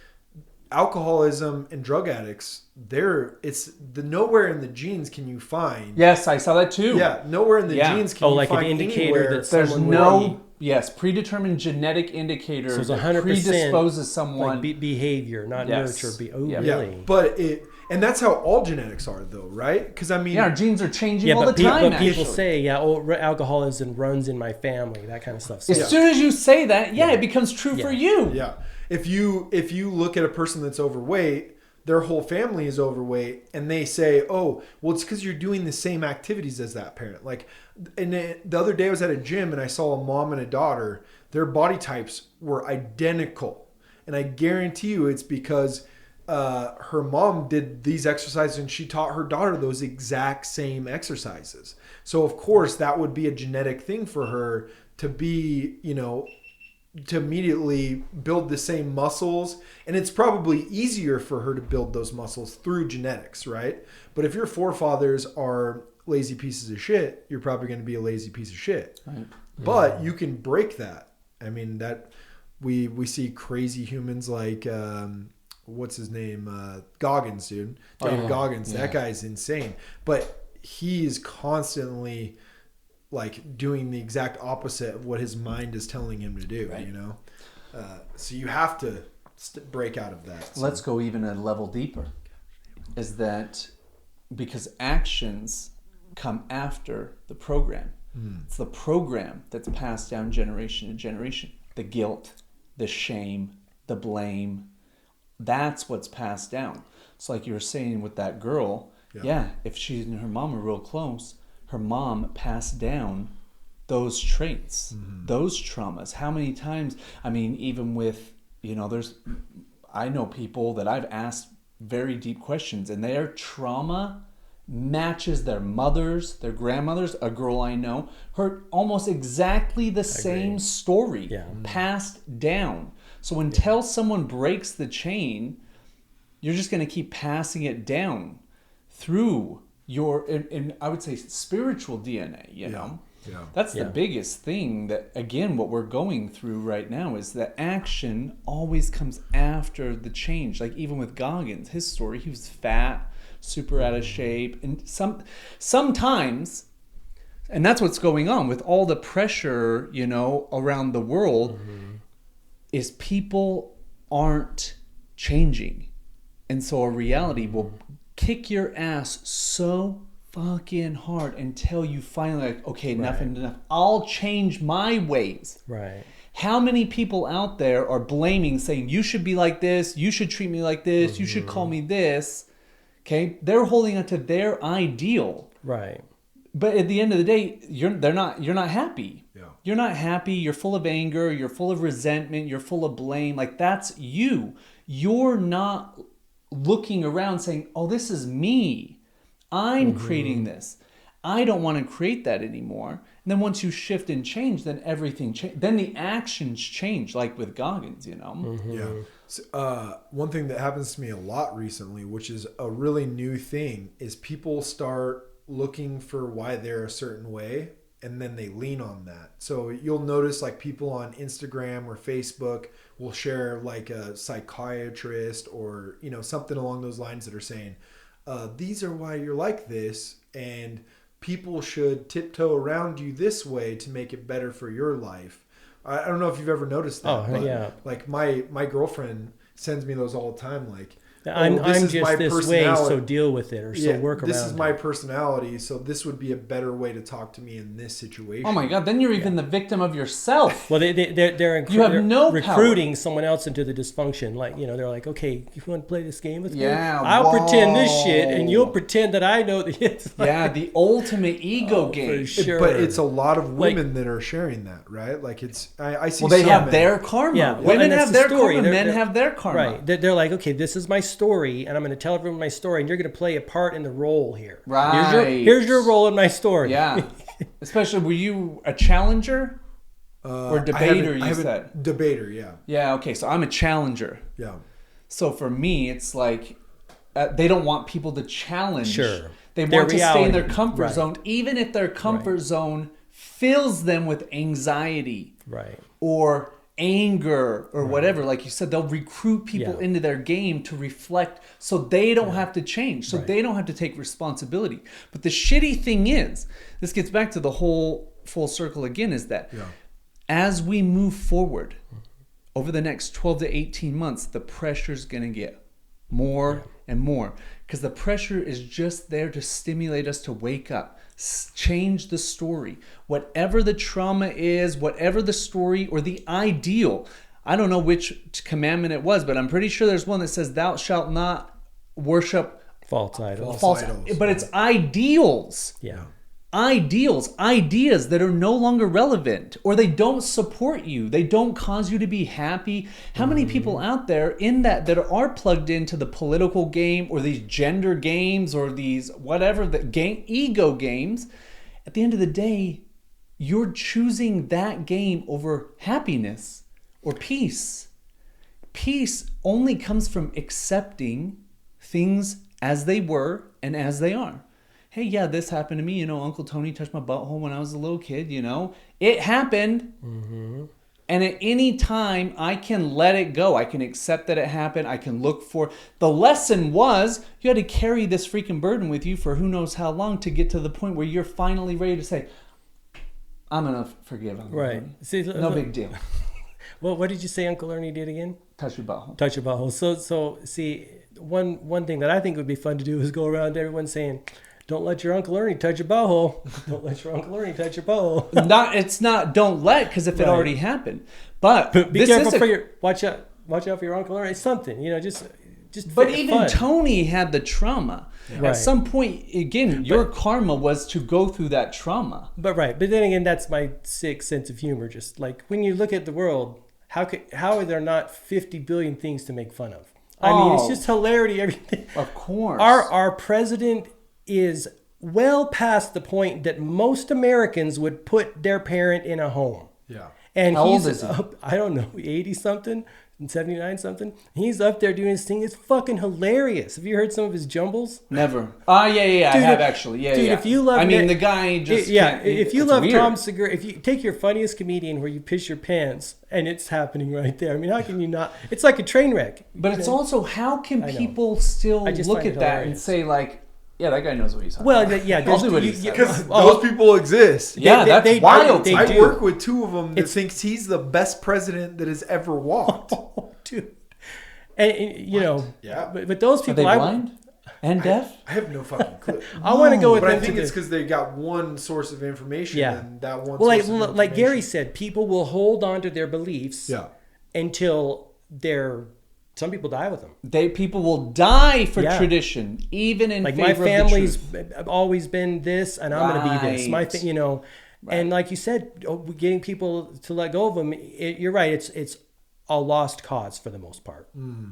alcoholism and drug addicts, nowhere in the genes can you find. Yes, I saw that too. Yeah, nowhere in the genes can you like find an indicator anywhere. that there's no predetermined genetic indicator so it's that 100% predisposes someone like behavior, not nurture. Really? Yeah, but and that's how all genetics are, though, right? Because I mean, our genes are changing all the time. But people say, alcoholism runs in my family, that kind of stuff. So, as soon as you say that, it becomes true for you. Yeah. If you look at a person that's overweight, their whole family is overweight, and they say, "Oh, well, it's because you're doing the same activities as that parent." Like, and the other day I was at a gym and I saw a mom and a daughter. Their body types were identical, and I guarantee you, it's because her mom did these exercises and she taught her daughter those exact same exercises. So of course, that would be a genetic thing for her to be, to immediately build the same muscles. And it's probably easier for her to build those muscles through genetics, right? But if your forefathers are lazy pieces of shit, you're probably going to be a lazy piece of shit. Right. But you can break that. I mean, that we see crazy humans like, what's his name? Goggins, dude. David Goggins. Yeah. That guy's insane. But he is constantly... like doing the exact opposite of what his mind is telling him to do, right. So you have to break out of that. So. Let's go even a level deeper. Is that because actions come after the program. It's the program that's passed down generation to generation. The guilt, the shame, the blame, that's what's passed down. So like you were saying with that girl, if she and her mom are real close, her mom passed down those traits, those traumas. How many times, I mean, even with, I know people that I've asked very deep questions and their trauma matches their mother's, their grandmother's. A girl I know, her almost exactly the same story passed down. So until someone breaks the chain, you're just going to keep passing it down through your, and I would say spiritual DNA, you know? Yeah. That's the biggest thing that, again, what we're going through right now is that action always comes after the change. Like even with Goggins, his story, he was fat, super out of shape. And sometimes, and that's what's going on with all the pressure, around the world, is people aren't changing. And so a reality will kick your ass so fucking hard until you finally like, okay, enough and enough. I'll change my ways. Right. How many people out there are blaming, saying, you should be like this, you should treat me like this, you should call me this. Okay? They're holding on to their ideal. Right. But at the end of the day, you're not happy. Yeah. You're not happy, you're full of anger, you're full of resentment, you're full of blame. Like that's you. You're not looking around saying, oh, this is me. I'm creating this. I don't want to create that anymore. And then once you shift and change, then everything changes. Then the actions change, like with Goggins, Yeah. So, one thing that happens to me a lot recently, which is a really new thing, is people start looking for why they're a certain way, and then they lean on that. So you'll notice like people on Instagram or Facebook will share like a psychiatrist or, something along those lines that are saying, these are why you're like this, and people should tiptoe around you this way to make it better for your life. I don't know if you've ever noticed that. Like my girlfriend sends me those all the time. Like, I'm this is my just this personality. way, so deal with it, or so work around this is my it. personality, so this would be a better way to talk to me in this situation. Oh my God! Then you're even the victim of yourself. Well, they're You have no recruiting someone else into the dysfunction. Like, they're like, okay, you want to play this game with me? Yeah, I'll pretend this shit, whoa. and you'll pretend that I know that. It's like, Yeah, the ultimate ego game. for sure. But it's a lot of women that are sharing that, right? Like I see. Well, they some have men. their karma. Yeah, well, Women and that's have the their story. karma. They're- Men have their karma. Right. They're like, okay, this is my story, and I'm going to tell everyone my story, and you're going to play a part in the role here. Right. Here's your role in my story. Yeah. Especially, were you a challenger or debater? You said Debater, yeah. Yeah. Okay. So I'm a challenger. Yeah. So for me, it's like they don't want people to challenge. Sure. They Their want to stay in their reality. comfort Right. zone, even if their comfort zone fills them with anxiety Right. or anger or whatever. Like you said, they'll recruit people Yeah. into their game to reflect so they don't have to change, so Right. they don't have to take responsibility. But the shitty thing is, this gets back to the whole full circle again, is that as we move forward over the next 12 to 18 months, the pressure's going to get more and more, because the pressure is just there to stimulate us to wake up, change the story. Whatever the trauma is, whatever the story or the ideal. I don't know which commandment it was, but I'm pretty sure there's one that says, thou shalt not worship False idols. false idols. but it's ideals. Yeah. Ideas that are no longer relevant, or they don't support you. They don't cause you to be happy. How many people out there in that are plugged into the political game or these gender games or these whatever the game, ego games? At the end of the day, you're choosing that game over happiness or peace. Peace only comes from accepting things as they were and as they are. Hey, yeah, this happened to me. Uncle Tony touched my butthole when I was a little kid, It happened. Mm-hmm. And at any time, I can let it go. I can accept that it happened. I can look for... The lesson was you had to carry this freaking burden with you for who knows how long to get to the point where you're finally ready to say, I'm going to forgive him. Right. See, no big deal. Well, what did you say Uncle Ernie did again? Touch your butthole. Touch your butthole. So see, one thing that I think would be fun to do is go around to everyone saying, don't let your Uncle Ernie touch your butthole. Don't let your Uncle Ernie touch your butthole. It's not don't let, because if it already happened. But Be this careful is for your watch out for your Uncle Ernie. It's something, just But fun. even Tony had the trauma. Right. At some point, again, your karma was to go through that trauma. But then again, that's my sick sense of humor. Just like when you look at the world, how are there not 50 billion things to make fun of? I mean, it's just hilarity. Everything. Of course. Our president is well past the point that most Americans would put their parent in a home. Yeah. And How he's old is he? up, I don't know, 80 something, 79 something. He's up there doing his thing. It's fucking hilarious. Have you heard some of his jumbles? Never. Yeah, Dude, I have actually. Yeah, dude, yeah. if you love I mean, Nick- the guy just. if you it's love weird. Tom Segura, if you take your funniest comedian where you piss your pants and it's happening right there. I mean, how can you not? It's like a train wreck. But it's also, how can I know. people still I just look find at it that and hilarious. say, like, yeah, that guy knows what he's talking Well, about. yeah, I'll do what he you- says. Because Oh. those people exist. Yeah, that's they- wild. they I do. work with two of them that It's- thinks he's the best president that has ever walked. Oh, dude. And Yeah. but those Are they people, blind and deaf? I have no fucking clue. I want to go with But I them think to it's the- because they got one source of information, Yeah. and that one. Well, source of like Gary information- said, people will hold on to their beliefs Yeah. until some people die with them. People will die for Yeah. tradition, even in Like favor my of the family's truth. always been this, and I'm going to be this. Right. And like you said, getting people to let go of them. You're right. It's a lost cause for the most part.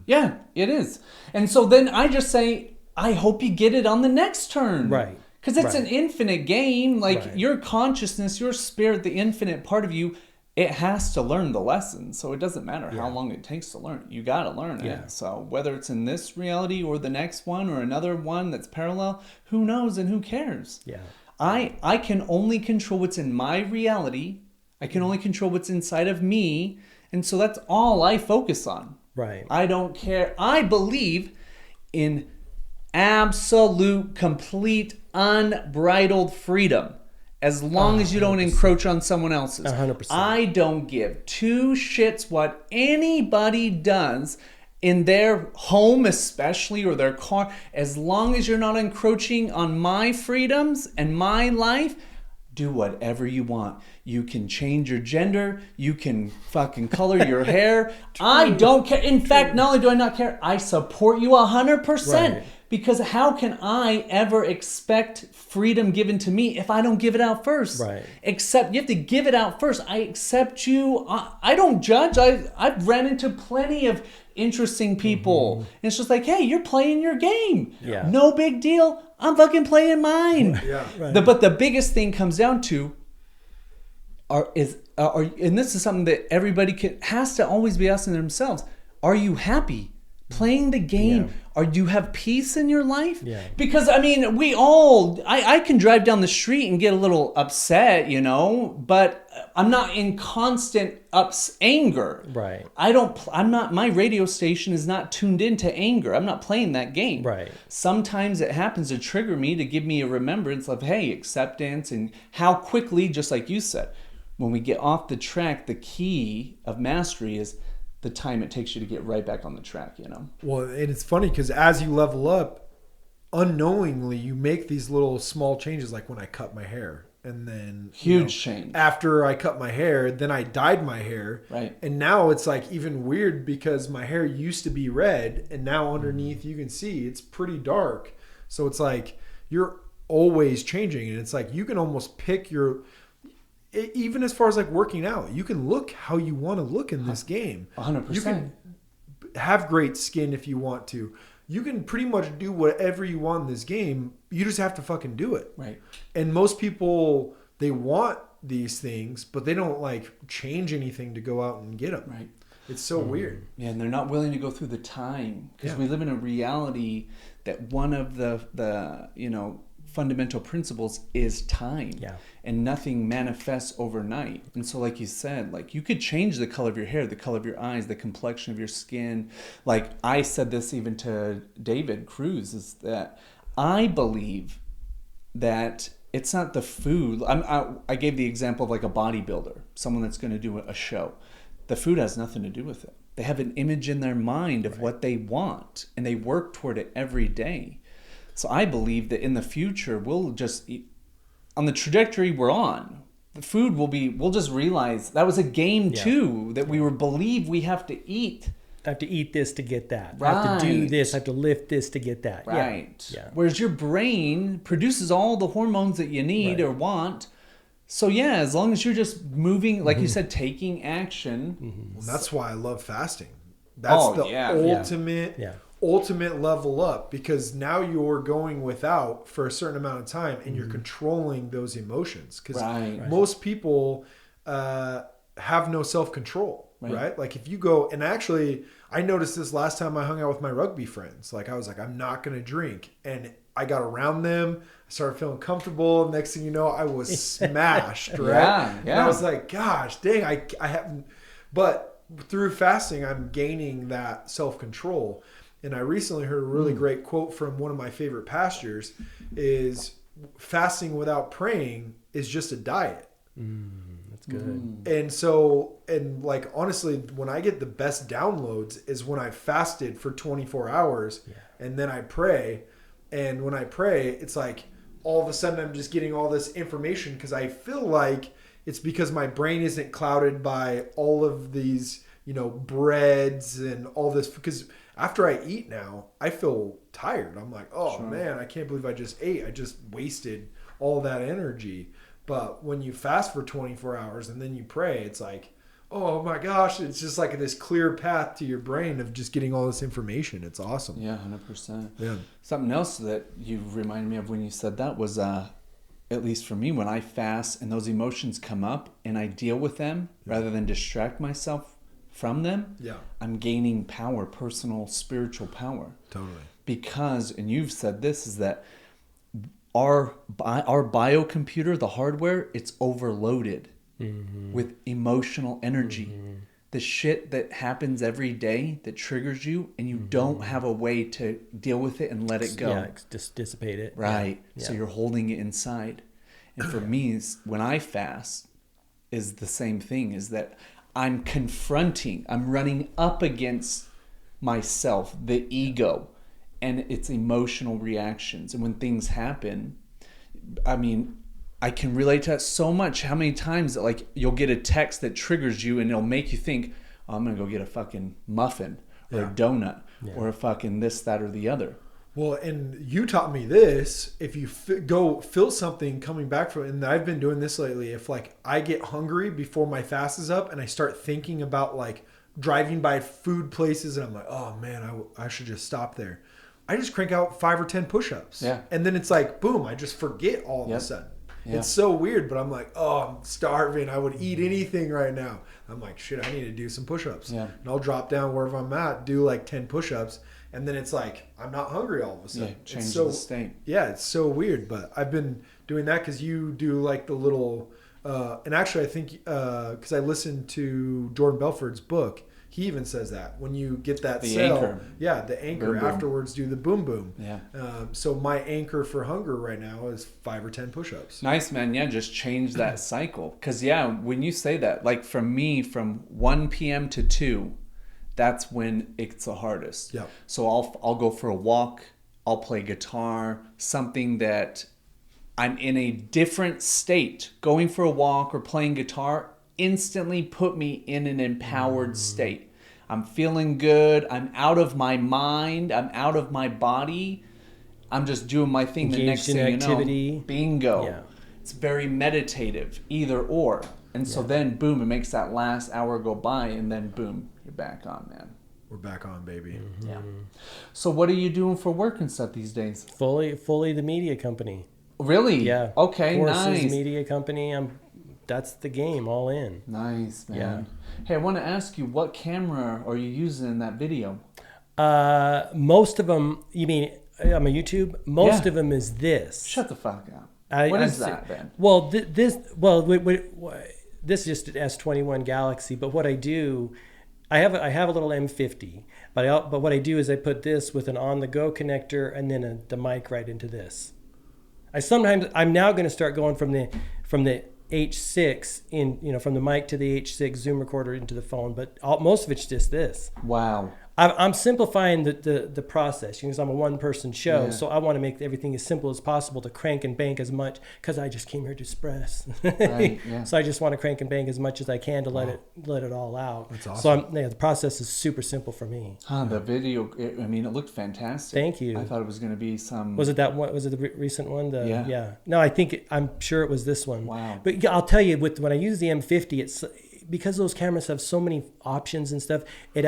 Yeah, it is. And so then I just say, I hope you get it on the next turn. Right. Because it's Right. an infinite game. Like Right. your consciousness, your spirit, the infinite part of you, it has to learn the lesson. So it doesn't matter how long it takes to learn it. You got to learn Yeah. it. So whether it's in this reality or the next one or another one that's parallel, who knows and who cares? Yeah. I can only control what's in my reality. I can only control what's inside of me. And so that's all I focus on. Right. I don't care. I believe in absolute, complete, unbridled freedom. As long as you don't encroach on someone else's. 100%. I don't give two shits what anybody does. in their home especially, or their car, as long as you're not encroaching on my freedoms and my life, do whatever you want. You can change your gender. You can fucking color your hair. I don't care. In fact, not only do I not care, I support you 100%. Right. Because how can I ever expect freedom given to me if I don't give it out first? Right. Except you have to give it out first. I accept you. I don't judge. I've ran into plenty of interesting people. And it's just like, hey, you're playing your game. Yeah. No big deal. I'm fucking playing mine. Yeah. Right. But the biggest thing comes down to and this is something that everybody has to always be asking themselves: are you happy playing the game? Yeah. Or do you have peace in your life? Yeah. Because I mean, we all, I can drive down the street and get a little upset, you know, but I'm not in constant anger. Right. My radio station is not tuned into anger. I'm not playing that game. Right. Sometimes it happens to trigger me, to give me a remembrance of, hey, acceptance, and how quickly, just like you said, when we get off the track, the key of mastery is the time it takes you to get right back on the track, you know? Well, and it's funny because as you level up, unknowingly, you make these little small changes, like when I cut my hair. And then Huge change. After I cut my hair, then I dyed my hair. Right. And now it's like even weird because my hair used to be red and now underneath you can see it's pretty dark. So it's like you're always changing, and it's like you can almost pick even as far as like working out, you can look how you want to look in this game. 100%. You can have great skin if you want to. You can pretty much do whatever you want in this game. You just have to fucking do it. Right. And most people, they want these things, but they don't like change anything to go out and get them. Right. It's so weird. Yeah, and they're not willing to go through the time, because we live in a reality that one of the fundamental principles is time. Yeah. And nothing manifests overnight. And so like you said, like you could change the color of your hair, the color of your eyes, the complexion of your skin. Like I said this even to David Cruz, is that I believe that it's not the food. I gave the example of like a bodybuilder, someone that's going to do a show. The food has nothing to do with it. They have an image in their mind of what they want, and they work toward it every day. So I believe that in the future, we'll just eat, on the trajectory we're on, the food we'll just realize that was a game too, that we believe we have to eat. I have to eat this to get that. Right. I have to do this. I have to lift this to get that. Right. Yeah. Whereas your brain produces all the hormones that you need or want. So yeah, as long as you're just moving, like you said, taking action. Well, that's why I love fasting. That's ultimate level up, because now you're going without for a certain amount of time and you're controlling those emotions, because most people have no self-control, right? Like if you go, and actually I noticed this last time I hung out with my rugby friends, like I was like, I'm not going to drink, and I got around them, I started feeling comfortable. Next thing you know, I was smashed, right? And I was like, gosh, dang, I haven't, but through fasting, I'm gaining that self-control. And I recently heard a really great quote from one of my favorite pastors, is fasting without praying is just a diet. That's good. And so, and like, honestly, when I get the best downloads is when I fasted for 24 hours and then I pray. And when I pray, it's like all of a sudden I'm just getting all this information, because I feel like it's because my brain isn't clouded by all of these, breads and all this, because after I eat now, I feel tired. I'm like, oh man, I can't believe I just ate. I just wasted all that energy. But when you fast for 24 hours and then you pray, it's like, oh my gosh, it's just like this clear path to your brain of just getting all this information. It's awesome. Yeah, 100%. Yeah. Something else that you reminded me of when you said that was, at least for me, when I fast and those emotions come up and I deal with them rather than distract myself from them, I'm gaining power, personal, spiritual power. Totally. Because, and you've said this, is that our biocomputer, the hardware, it's overloaded with emotional energy. The shit that happens every day that triggers you, and you don't have a way to deal with it and let it go. Yeah, just dissipate it. Right. Yeah. So you're holding it inside. And for me, when I fast, is the same thing, is that I'm running up against myself, the ego, and its emotional reactions. And when things happen, I mean, I can relate to that so much. How many times that, like, you'll get a text that triggers you and it'll make you think, oh, I'm going to go get a fucking muffin or a donut or a fucking this, that, or the other. Well, and you taught me this. If you go feel something coming back from it, and I've been doing this lately, if like I get hungry before my fast is up and I start thinking about like driving by food places and I'm like, oh man, I should just stop there. I just crank out 5 or 10 push-ups. Yeah. And then it's like, boom, I just forget all of a sudden. Yeah. It's so weird, but I'm like, oh, I'm starving. I would eat anything right now. I'm like, shit, I need to do some push-ups. Yeah. And I'll drop down wherever I'm at, do like 10 push-ups. And then it's like, I'm not hungry all of a sudden. Yeah, change the state. Yeah, it's so weird. But I've been doing that because you do like the little, and actually I think, because I listened to Jordan Belford's book, he even says that when you get that cell, anchor. Yeah, the anchor Boom, boom. afterwards, do the boom boom. Yeah. So my anchor for hunger right now is 5 or 10 push-ups. Nice, man. Yeah, just change that cycle. Because, yeah, when you say that, like for me, from 1 p.m. to 2, that's when it's the hardest. Yeah. So I'll go for a walk. I'll play guitar. Something that I'm in a different state. Going for a walk or playing guitar instantly put me in an empowered state. I'm feeling good. I'm out of my mind. I'm out of my body. I'm just doing my thing. Engaged the next in thing activity. you know, bingo. Yeah. It's very meditative, either or. And so then, boom, it makes that last hour go by, and then, boom, you're back on, man. We're back on, baby. Mm-hmm. Yeah. So what are you doing for work and stuff these days? Fully the media company. Really? Yeah. Okay, Forces nice. Media company. That's the game, all in. Nice, man. Yeah. Hey, I want to ask you, what camera are you using in that video? Most of them, you mean on my YouTube? Most of them is this. Shut the fuck up. What is that, then? Well, this is just an S21 Galaxy, but what I do, I have a little M50, but what I do is I put this with an on-the-go connector and then the mic right into this. I'm now going to start going from the H6 from the mic to the H6 Zoom recorder into the phone, but most of it's just this. Wow. I'm simplifying the process because I'm a one-person show, so I want to make everything as simple as possible to crank and bank as much because I just came here to express. Right, yeah. So I just want to crank and bank as much as I can to let it all out. That's awesome. So the process is super simple for me. The video, it looked fantastic. Thank you. I thought it was going to be some... Was it that one? Was it the recent one? Yeah. No, I'm sure it was this one. Wow. But I'll tell you, when I use the M50, it's... because those cameras have so many options and stuff, it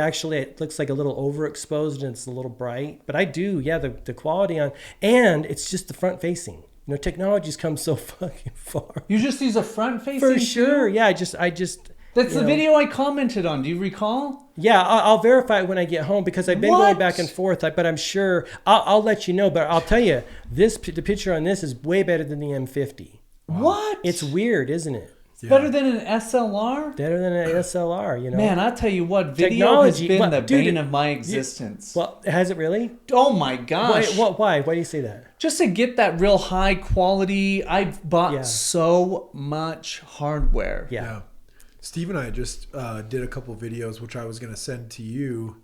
looks like a little overexposed and it's a little bright. But I do, the quality and it's just the front facing. Technology's come so fucking far. You just use a front facing For sure, too? yeah. I just. That's the video I commented on. Do you recall? Yeah, I'll verify it when I get home because I've been going back and forth. But I'm sure I'll let you know. But I'll tell you, the picture on this is way better than the M50. Wow. What? It's weird, isn't it? Yeah. Better than an SLR? Better than an SLR, Man, I'll tell you what, video has been the bane of my existence. Well, has it really? Oh my gosh. Why? Why do you say that? Just to get that real high quality, I've bought so much hardware. Yeah. Steve and I just did a couple videos, which I was going to send to you.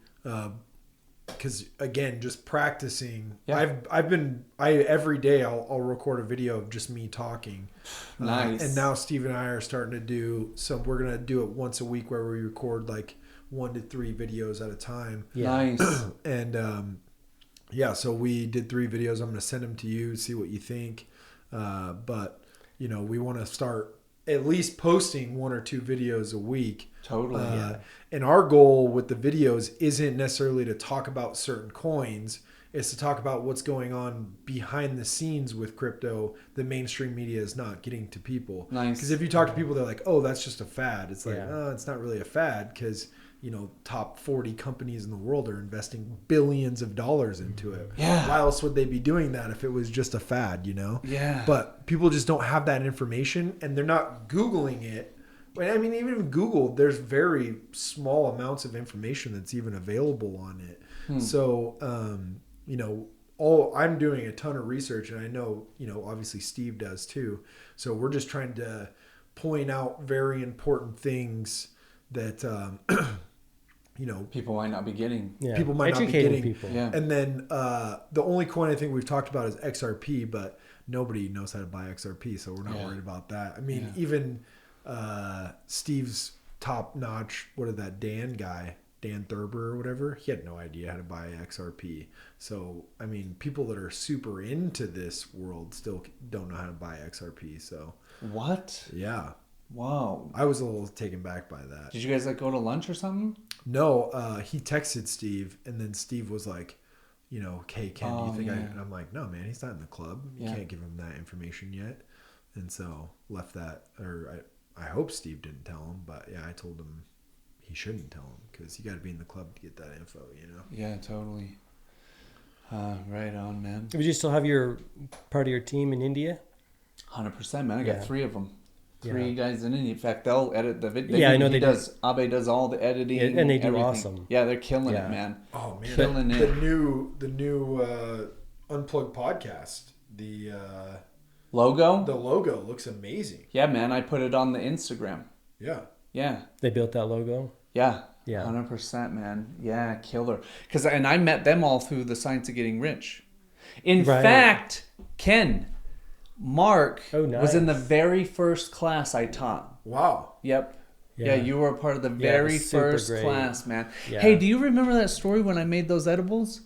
Because again, just practicing, every day I'll record a video of just me talking. Nice. And now Steve and I are starting to do we're going to do it once a week where we record like 1 to 3 videos at a time. Yeah. Nice. And so we did 3 videos. I'm going to send them to you, see what you think. But we want to start at least posting 1 or 2 videos a week. Totally. And our goal with the videos isn't necessarily to talk about certain coins. It's to talk about what's going on behind the scenes with crypto. The mainstream media is not getting to people. Nice. Because if you talk to people, they're like, "Oh, that's just a fad." It's like, it's not really a fad because top 40 companies in the world are investing billions of dollars into it. Yeah. Why else would they be doing that if it was just a fad? Yeah. But people just don't have that information, and they're not Googling it. Even with Google, there's very small amounts of information that's even available on it. So, I'm doing a ton of research, and I know, obviously Steve does too. So we're just trying to point out very important things that, People might not be getting. Yeah. people might not be Educating getting. people. Yeah. And then the only coin I think we've talked about is XRP, but nobody knows how to buy XRP, so we're not worried about that. I mean, even Steve's top notch, Dan Thurber or whatever, he had no idea how to buy XRP. So, I mean, people that are super into this world still don't know how to buy XRP. So, What? yeah. Wow. I was a little taken back by that. Did you guys go to lunch or something? No, he texted Steve, and then Steve was like, hey, Ken, do you think yeah. And I'm like, no, man, he's not in the club. You can't give him that information yet. And so left that, or I hope Steve didn't tell him, but yeah, I told him he shouldn't tell him because you got to be in the club to get that info, Yeah, totally. Right on, man. Would you still have your part of your team in India? 100%, man. I got 3 of them. 3 Yeah. guys in India. In fact, they'll edit the video. Yeah, I know they do. Abe does all the editing, and they do everything. awesome. Yeah, they're killing Yeah. it, man. Oh man, Killing the it. new Unplugged podcast, the Logo? logo looks amazing. Yeah, man. I put it on the Instagram. Yeah. Yeah. They built that logo. Yeah. Yeah. 100%, man. Yeah, killer. And I met them all through the Science of Getting Rich. In Right. fact, Ken, Mark was in the nice. very first class I taught. Wow. Yep. Yeah, Yeah. you were a part of the Yeah, it very was super first great. class, man. Yeah. Hey, do you remember that story when I made those edibles?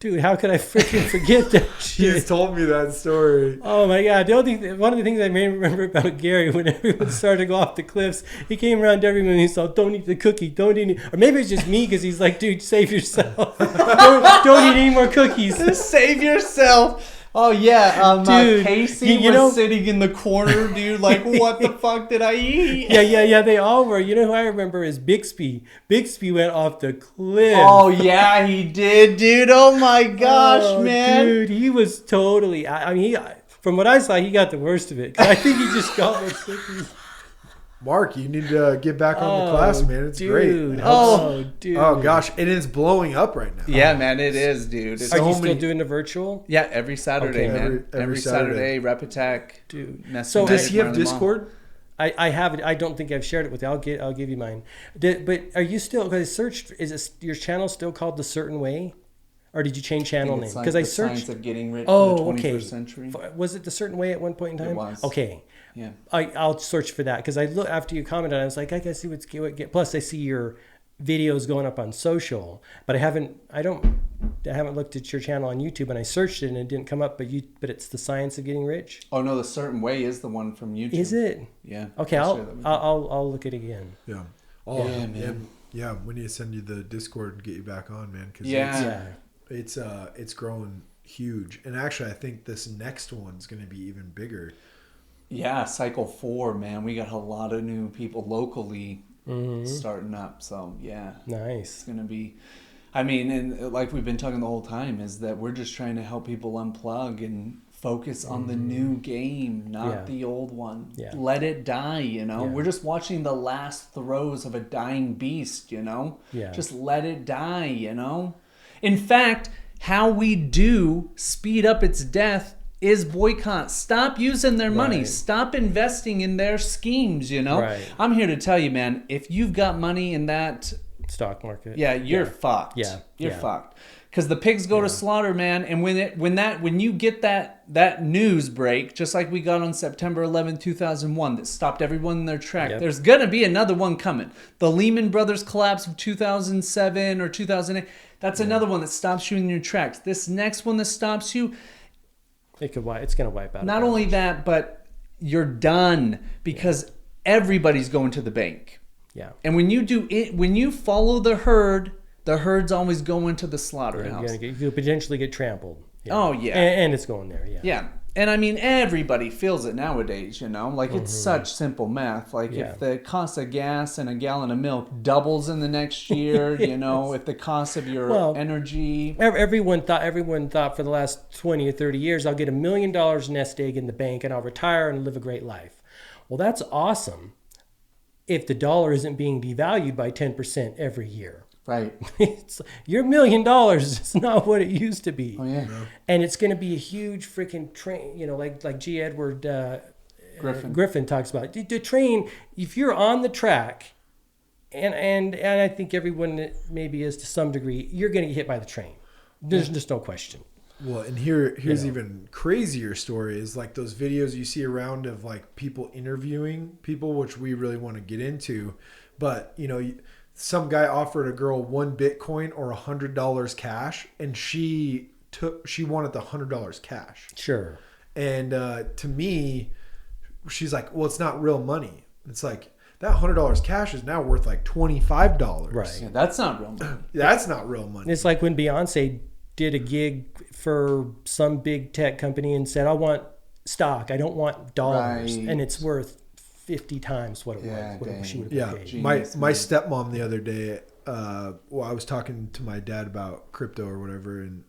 Dude, how could I freaking forget that He just shit? told me that story. Oh my God. One of the things I may remember about Gary, when everyone started to go off the cliffs, he came around to everyone and he said, don't eat the cookie, don't eat it. Or maybe it's just me because he's like, dude, save yourself. don't eat any more cookies. Save yourself. Oh yeah, Dude, Casey you was know- sitting in the corner, dude. Like, what the fuck did I eat? Yeah, they all were. You know who I remember is Bixby. Bixby went off the cliff. Oh yeah, he did, dude. Oh my gosh, man. Dude, he was totally. I mean, from what I saw, he got the worst of it. 'Cause I think he just got more cookies. Mark, you need to get back on the class, man. It's great. Dude. Oh. Oh gosh, and it's blowing up right now. Yeah, man, it is, dude. It's Are So you still many- doing the virtual? yeah, every Saturday, Okay. man. Every Saturday, Rep Attack. Dude. Messing So with Does it he have around the mall. Discord? I have it. I don't think I've shared it with you. I'll give you mine. But are you still? Because I searched. Is it, your channel still called The Certain Way, or did you change channel name? It's like Because the I searched. Science of Getting Rich Oh, in the 21st okay. century. Was it The Certain Way at one point in time? It was. Okay. Yeah. I'll search for that because I look after you commented. I was like, I gotta see what get. Plus, I see your videos going up on social, but I haven't looked at your channel on YouTube, and I searched it and it didn't come up. But it's The Science of Getting Rich. Oh no, The Certain Way is the one from YouTube. Is it? Yeah. Okay, I'll share that with you. I'll look at it again. Yeah. Oh, Yeah, man. Yeah, we need to send you the Discord and get you back on, man. Cause Yeah. it's growing huge. And actually, I think this next one's going to be even bigger. Yeah, Cycle 4, man. We got a lot of new people locally starting up. So yeah, Nice. it's gonna be. I mean, and like we've been talking the whole time, is that we're just trying to help people unplug and focus on the new game, not Yeah. the old one. Yeah. Let it die, you know? Yeah. We're just watching the last throes of a dying beast, you know? Yeah. Just let it die, you know? In fact, how we do speed up its death is boycott. Stop using their money. Right. Stop investing in their schemes, you know? Right. I'm here to tell you, man, if you've got money in that, Stock market. yeah, you're fucked. Yeah. You're Yeah. fucked. Because the pigs go to slaughter, man. And when you get that news break, just like we got on September 11, 2001, that stopped everyone in their track, Yep. there's gonna be another one coming. The Lehman Brothers collapse of 2007 or 2008. That's another one that stops you in your tracks. This next one that stops you, It's gonna wipe out. not only that, but you're done because everybody's going to the bank. Yeah. And when you do it, when you follow the herd's always going to the slaughterhouse. You could potentially get trampled. Yeah. Oh, yeah. And it's going there. Yeah. Yeah. And I mean, everybody feels it nowadays, you know? Like, it's such simple math. Like, Yeah. if the cost of gas and a gallon of milk doubles in the next year, you know, if the cost of your energy. Everyone thought for the last 20 or 30 years, I'll get $1 million nest egg in the bank and I'll retire and live a great life. Well, that's awesome if the dollar isn't being devalued by 10% every year. Right. Your $1 million is not what it used to be. Oh, yeah. And it's going to be a huge freaking train, you know, like G. Edward Griffin. Griffin talks about. The train, if you're on the track and I think everyone maybe is to some degree, you're going to get hit by the train. There's just no question. Well, and here's even crazier story is like those videos you see around of like people interviewing people, which we really want to get into. But, you know, some guy offered a girl $1 Bitcoin or $100 cash, and she wanted the $100 cash. Sure. And to me, she's like, well, it's not real money. It's like, that $100 cash is now worth like $25. Right. Yeah, that's not real money. That's not real money. It's like when Beyonce did a gig for some big tech company and said, I want stock. I don't want dollars. Right. And it's worth 50 times what it Yeah, was, whatever dang. she would have Yeah, paid. Genius, my man. stepmom the other day, well, I was talking to my dad about crypto or whatever, and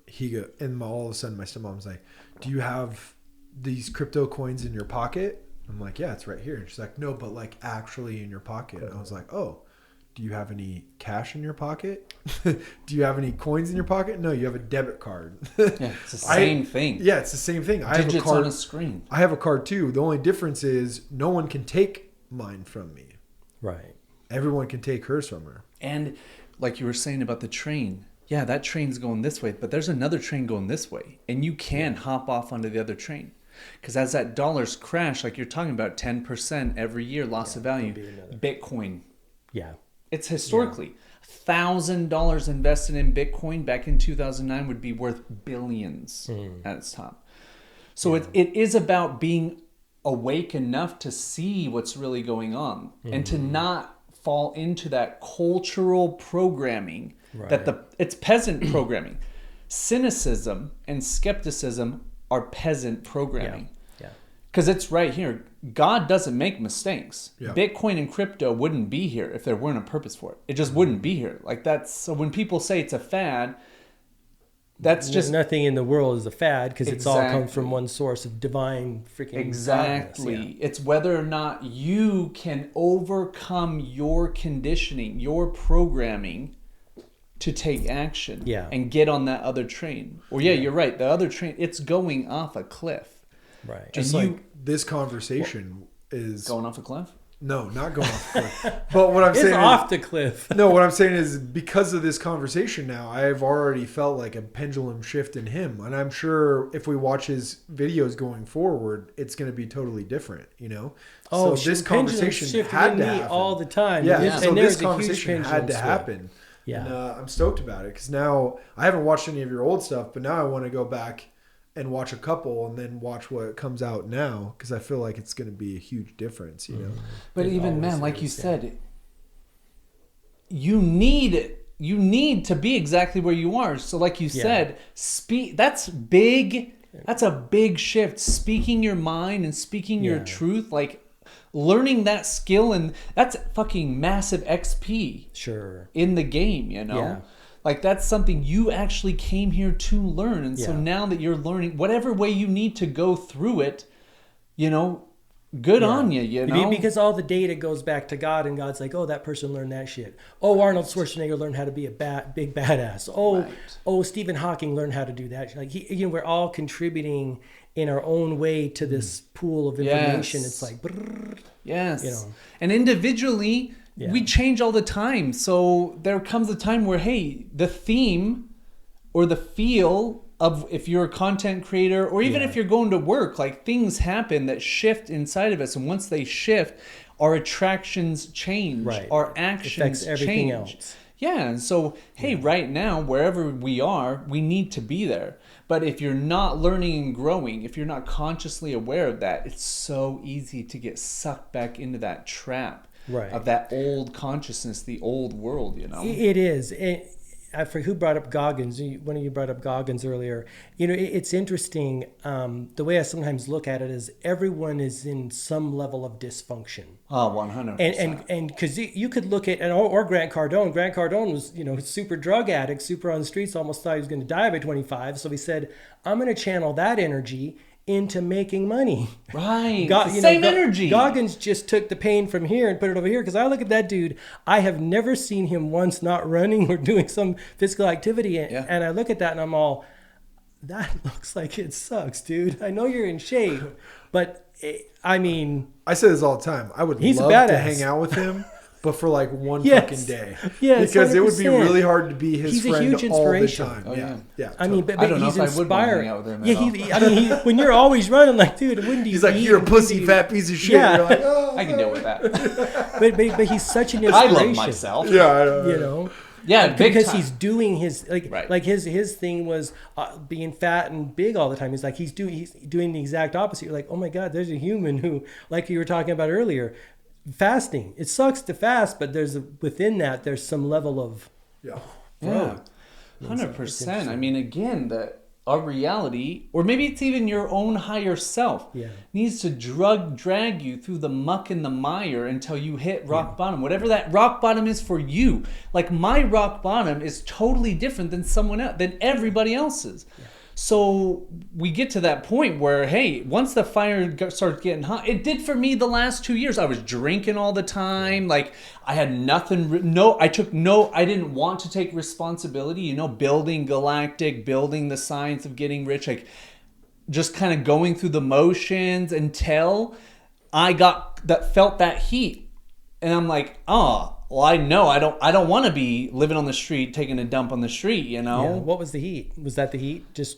all of a sudden my stepmom's like, do you have these crypto coins in your pocket? I'm like, yeah, it's right here. And she's like, no, but like actually in your pocket. And I was like, oh, do you have any cash in your pocket? Do you have any coins in your pocket? No, you have a debit card. Yeah, it's the same thing. Yeah, it's the same thing. I have a Digits card on a screen. I have a card too. The only difference is no one can take mine from me. Right. Everyone can take hers from her. And like you were saying about the train, yeah, that train's going this way, but there's another train going this way, and you can hop off onto the other train. Because as that dollars crash, like you're talking about 10% every year loss of value, Bitcoin. Yeah. It's historically $1,000 invested in Bitcoin back in 2009 would be worth billions at its top. So it is about being awake enough to see what's really going on and to not fall into that cultural programming that it's peasant programming. Cynicism and skepticism are peasant programming. Yeah. Because it's right here. God doesn't make mistakes. Yeah. Bitcoin and crypto wouldn't be here if there weren't a purpose for it. It just wouldn't be here. Like that's so when people say it's a fad, that's just nothing in the world is a fad because it's all Exactly. comes from one source of divine freaking exactly. godness. It's whether or not you can overcome your conditioning, your programming to take action and get on that other train. Or you're right. The other train, it's going off a cliff. Right. Just And like this conversation is Going off a cliff? no, not going off the cliff. But what I'm It's saying off the cliff. no, what I'm saying is because of this conversation now, I've already felt like a pendulum shift in him, and I'm sure if we watch his videos going forward, it's going to be totally different. You know. Oh, so this pendulum conversation shifted had in to me happen all the time. Yeah, And so there's this a huge conversation pendulum had to swing. happen. Yeah. And I'm stoked about it because now I haven't watched any of your old stuff, but now I want to go back and watch a couple and then watch what comes out now because I feel like it's going to be a huge difference, you know. But It even always man, like you is, yeah. said, you need to be exactly where you are. So like you said, that's big. That's a big shift. Speaking your mind and speaking your truth, like learning that skill, and that's fucking massive XP Sure. in the game, you know? Yeah. Like that's something you actually came here to learn. And so Yeah. now that you're learning whatever way you need to go through it, you know, good on you, you know? Because all the data goes back to God, and God's like, oh, that person learned that shit. Oh, Arnold Schwarzenegger learned how to be a big badass. Oh, Stephen Hawking learned how to do that. Like we're all contributing in our own way to this pool of information. Yes. It's like, brrr, Yes. you know. And individually, Yeah. we change all the time. So there comes a time where, hey, the theme or the feel of if you're a content creator or even if you're going to work, like things happen that shift inside of us. And once they shift, our attractions change. Right. Our actions Affects everything change. else. Yeah. And so, hey, right now, wherever we are, we need to be there. But if you're not learning and growing, if you're not consciously aware of that, it's so easy to get sucked back into that trap of that old consciousness, the old world, you know? It is. I forget who brought up Goggins. One of you brought up Goggins earlier. You know, it's interesting. The way I sometimes look at it is everyone is in some level of dysfunction. Oh, 100%. And because you could look at, or Grant Cardone. Grant Cardone was, you know, super drug addict, super on the streets, almost thought he was going to die by 25. So he said, I'm going to channel that energy into making money. Right. Same energy. Goggins just took the pain from here and put it over here. Because I look at that dude, I have never seen him once not running or doing some physical activity. And I look at that and I'm all, that looks like it sucks, dude. I know you're in shape, but I mean, I say this all the time. I would He's a love to badass. hang out with him, but for like one Yes. fucking day. Yes, Because it would be 100%. really hard to be his He's a friend huge all the inspiration. time. Oh, yeah. yeah. I mean, but I don't know he's if I would want to hang inspiring. out with him Yeah, at all. when you're always running, like, dude, when do you He's like, eat? you're a When pussy do you-" fat piece of shit. Yeah. You're like, oh. I can deal with that. But he's such an I inspiration. love myself. Yeah, I know. You know. Yeah, big Because time. he's doing his Right. like his thing was being fat and big all the time. He's like he's doing the exact opposite. You're like, oh my god, there's a human who, like you were talking about earlier, fasting. It sucks to fast, but within that there's some level of Yeah. Yeah, 100%. I mean, again, our reality, or maybe it's even your own higher self, needs to drag you through the muck and the mire until you hit rock bottom. Whatever that rock bottom is for you. Like my rock bottom is totally different than than everybody else's. Yeah. So we get to that point where, hey, once the fire starts getting hot, it did for me the last 2 years. I was drinking all the time. Like I had nothing. I didn't want to take responsibility, building Galactic, building the science of getting rich, like just kind of going through the motions until I felt that heat. And I'm like, oh, well, I know I don't want to be living on the street, taking a dump on the street, Yeah. What was the heat? Was that the heat? Just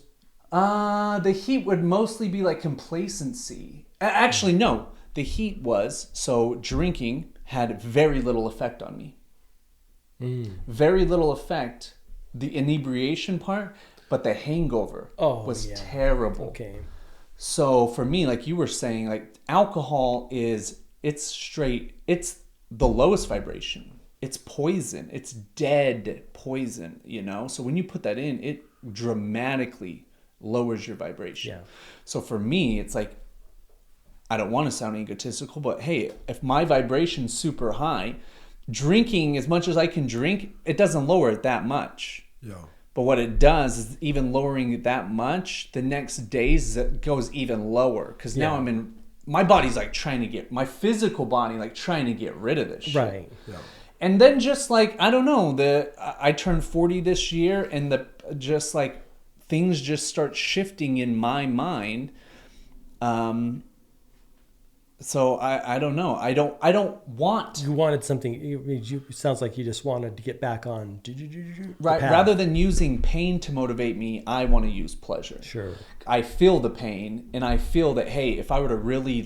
the heat would mostly be like complacency. Actually, no. The heat was, so drinking had very little effect on me. Very little effect. The inebriation part, but the hangover was terrible. Okay. So for me, like you were saying, like alcohol it's the lowest vibration. It's poison. It's dead poison, So when you put that in, it dramatically lowers your vibration. Yeah. So for me, it's like, I don't want to sound egotistical, but hey, if my vibration's super high, drinking as much as I can drink, it doesn't lower it that much. Yeah. But what it does is even lowering it that much, the next days it goes even lower. Because now my body's like my physical body like trying to get rid of this shit. Right. Yeah. And then just like, I don't know, I turned 40 this year and things just start shifting in my mind. So I don't know. I don't want. You wanted something. It sounds like you just wanted to get back on. Right. Rather than using pain to motivate me, I want to use pleasure. Sure. I feel the pain, and I feel that, hey, if I were to really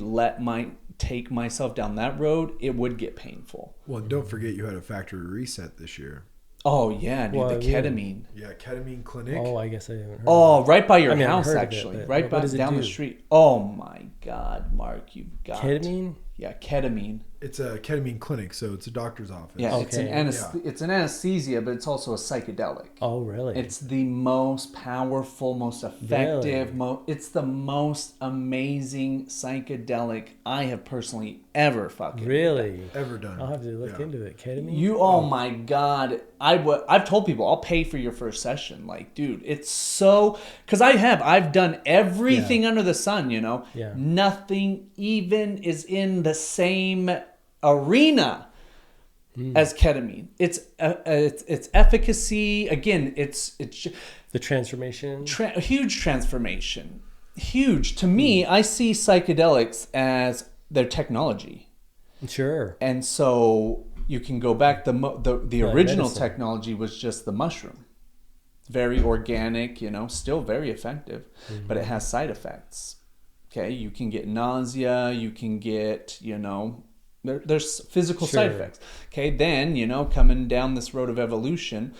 take myself down that road, it would get painful. Well, don't forget you had a factory reset this year. Oh yeah, dude, the ketamine. Yeah, ketamine clinic. Oh, I guess I haven't heard. Oh, right by your house, heard of actually. it, Right what does it down the do? street. Oh my God, Mark, you've got Ketamine? Yeah, ketamine. It's a ketamine clinic, so it's a doctor's office. Yeah, Okay. it's an anesthesia, but it's also a psychedelic. Oh, really? It's the most powerful, most effective, it's the most amazing psychedelic I have personally ever fucking really Ever done. I'll have to look into it. Ketamine. Oh my God. I've told people I'll pay for your first session. Like, dude, it's so, because I've done everything under the sun, Yeah. Nothing even is in the same arena as ketamine. It's efficacy. Again, it's The transformation. huge transformation. Huge. To me, I see psychedelics as their technology. Sure. And so you can go back. The original medicine. technology was just the mushroom. Very organic, still very effective, but it has side effects. Okay, you can get nausea, you can get, there's physical side Sure. effects. Okay, then, coming down this road of evolution,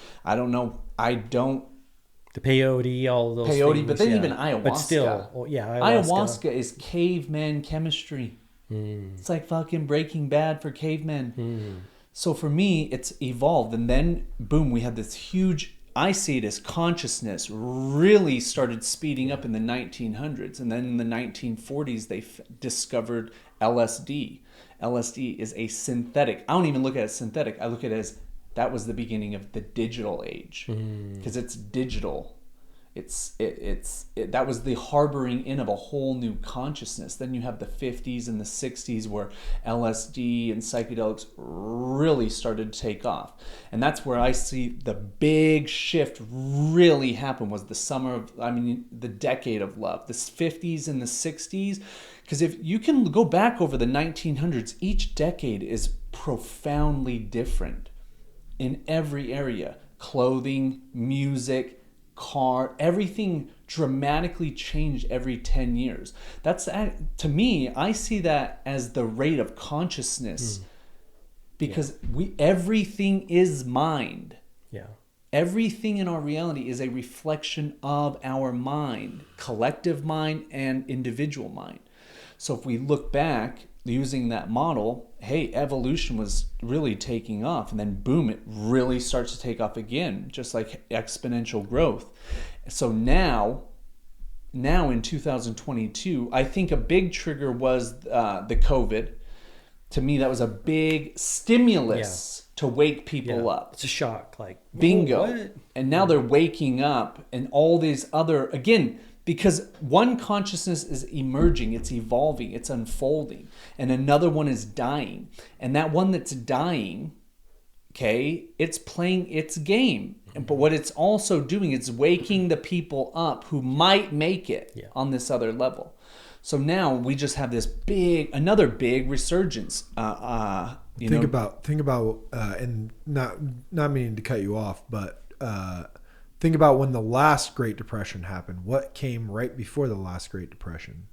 The peyote, all those peyote, things, but then even ayahuasca. But still, ayahuasca is caveman chemistry. It's like fucking Breaking Bad for cavemen. So for me, it's evolved. And then, boom, we had this huge, I see it as consciousness really started speeding up in the 1900s. And then in the 1940s, they discovered LSD. LSD is a synthetic. I don't even look at it as synthetic. I look at it as that was the beginning of the digital age. Because it's digital. That was the harboring in of a whole new consciousness. Then you have the 50s and the 60s where LSD and psychedelics really started to take off. And that's where I see the big shift really happen, was the decade of love, the 50s and the 60s. Because if you can go back over the 1900s, each decade is profoundly different in every area. Clothing, music, car, everything dramatically changed every 10 years. That's, to me, I see that as the rate of consciousness, because everything is mind. Yeah. Everything in our reality is a reflection of our mind, collective mind and individual mind. So if we look back using that model, hey, evolution was really taking off, and then boom, it really starts to take off again, just like exponential growth. So now in 2022, I think a big trigger was the COVID. To me, that was a big stimulus to wake people up. It's a shock, like bingo. What? And now they're waking up, and all these other, again, because one consciousness is emerging, it's evolving, it's unfolding, and another one is dying. And that one that's dying, okay, it's playing its game. But what it's also doing is waking the people up who might make it on this other level. So now we just have this another big resurgence. Think about, and not meaning to cut you off, but think about when the last Great Depression happened. What came right before the last Great Depression?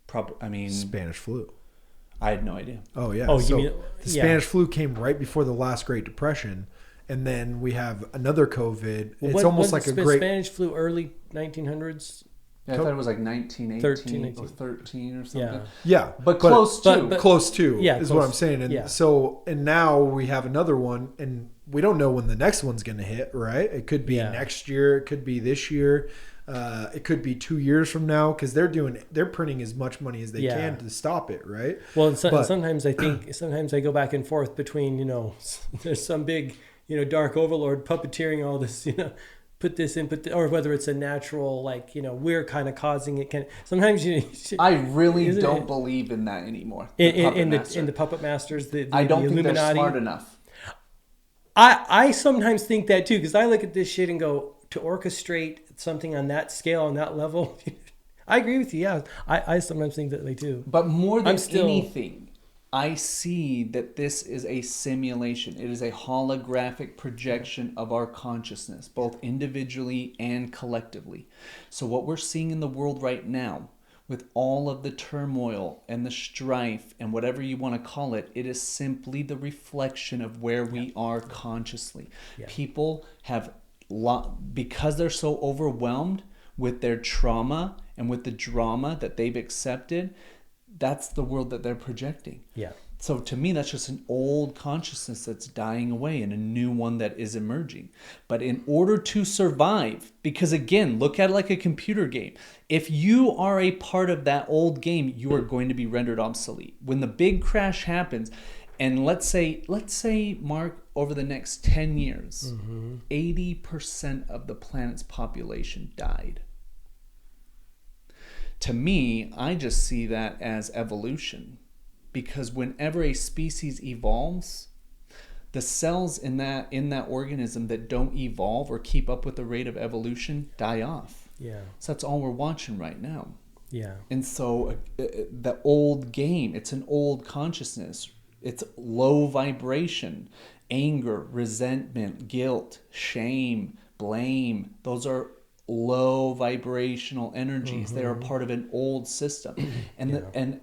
Spanish flu. I had no idea. Oh yeah. Oh, so the Spanish flu came right before the last Great Depression, and then we have another COVID. It's almost like a great Spanish flu, early 1900s. Yeah, I thought it was like 1918 or 13 or something. Yeah, but close to. Close to is close. What I'm saying. And and now we have another one, and we don't know when the next one's going to hit, right? It could be next year. It could be this year. It could be 2 years from now, because they're printing as much money as they can to stop it, right? Well, and sometimes I think I go back and forth between, there's some big, dark overlord puppeteering all this, put this in, or whether it's a natural, like, we're kind of causing it. Sometimes I really don't believe in that anymore. In the puppet masters, I don't the think Illuminati. they're smart enough. I sometimes think that too, because I look at this shit and go, to orchestrate something on that scale, on that level. I agree with you. Yeah, I sometimes think that they do. But more than anything, I see that this is a simulation. It is a holographic projection of our consciousness, both individually and collectively. So what we're seeing in the world right now, with all of the turmoil and the strife and whatever you want to call it, it is simply the reflection of where we are consciously. Yeah. People have, because they're so overwhelmed with their trauma and with the drama that they've accepted, that's the world that they're projecting. Yeah. So to me, that's just an old consciousness that's dying away and a new one that is emerging. But in order to survive, because again, look at it like a computer game. If you are a part of that old game, you are going to be rendered obsolete. When the big crash happens, and let's say, Mark, over the next 10 years, 80% of the planet's population died. To me, I just see that as evolution, because whenever a species evolves, the cells in that organism that don't evolve or keep up with the rate of evolution die off. Yeah. So that's all we're watching right now. Yeah. And so the old game, it's an old consciousness. It's low vibration, anger, resentment, guilt, shame, blame. Those are low vibrational energies. They are part of an old system. And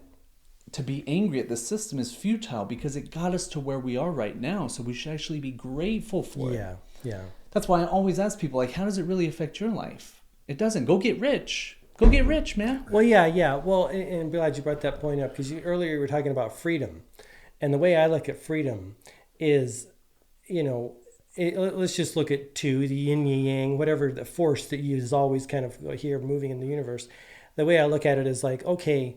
to be angry at the system is futile, because it got us to where we are right now. So we should actually be grateful for it. Yeah, yeah. That's why I always ask people, like, how does it really affect your life? It doesn't. Go get rich. Go get rich, man. Well, yeah. Well, and I'm glad you brought that point up, because earlier you were talking about freedom. And the way I look at freedom is, let's just look at two, the yin and yang, whatever the force that is always kind of here moving in the universe. The way I look at it is like, okay,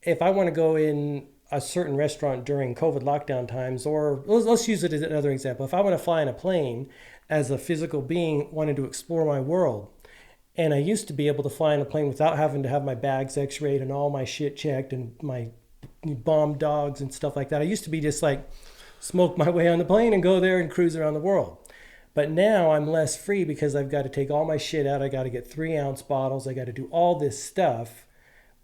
if I want to go in a certain restaurant during COVID lockdown times, or let's use it as another example. If I want to fly in a plane as a physical being wanting to explore my world, And I used to be able to fly on a plane without having to have my bags x-rayed and all my shit checked and my bomb dogs and stuff like that. I used to be just like smoke my way on the plane and go there and cruise around the world. But now I'm less free because I've got to take all my shit out. I got to get 3-ounce bottles. I got to do all this stuff.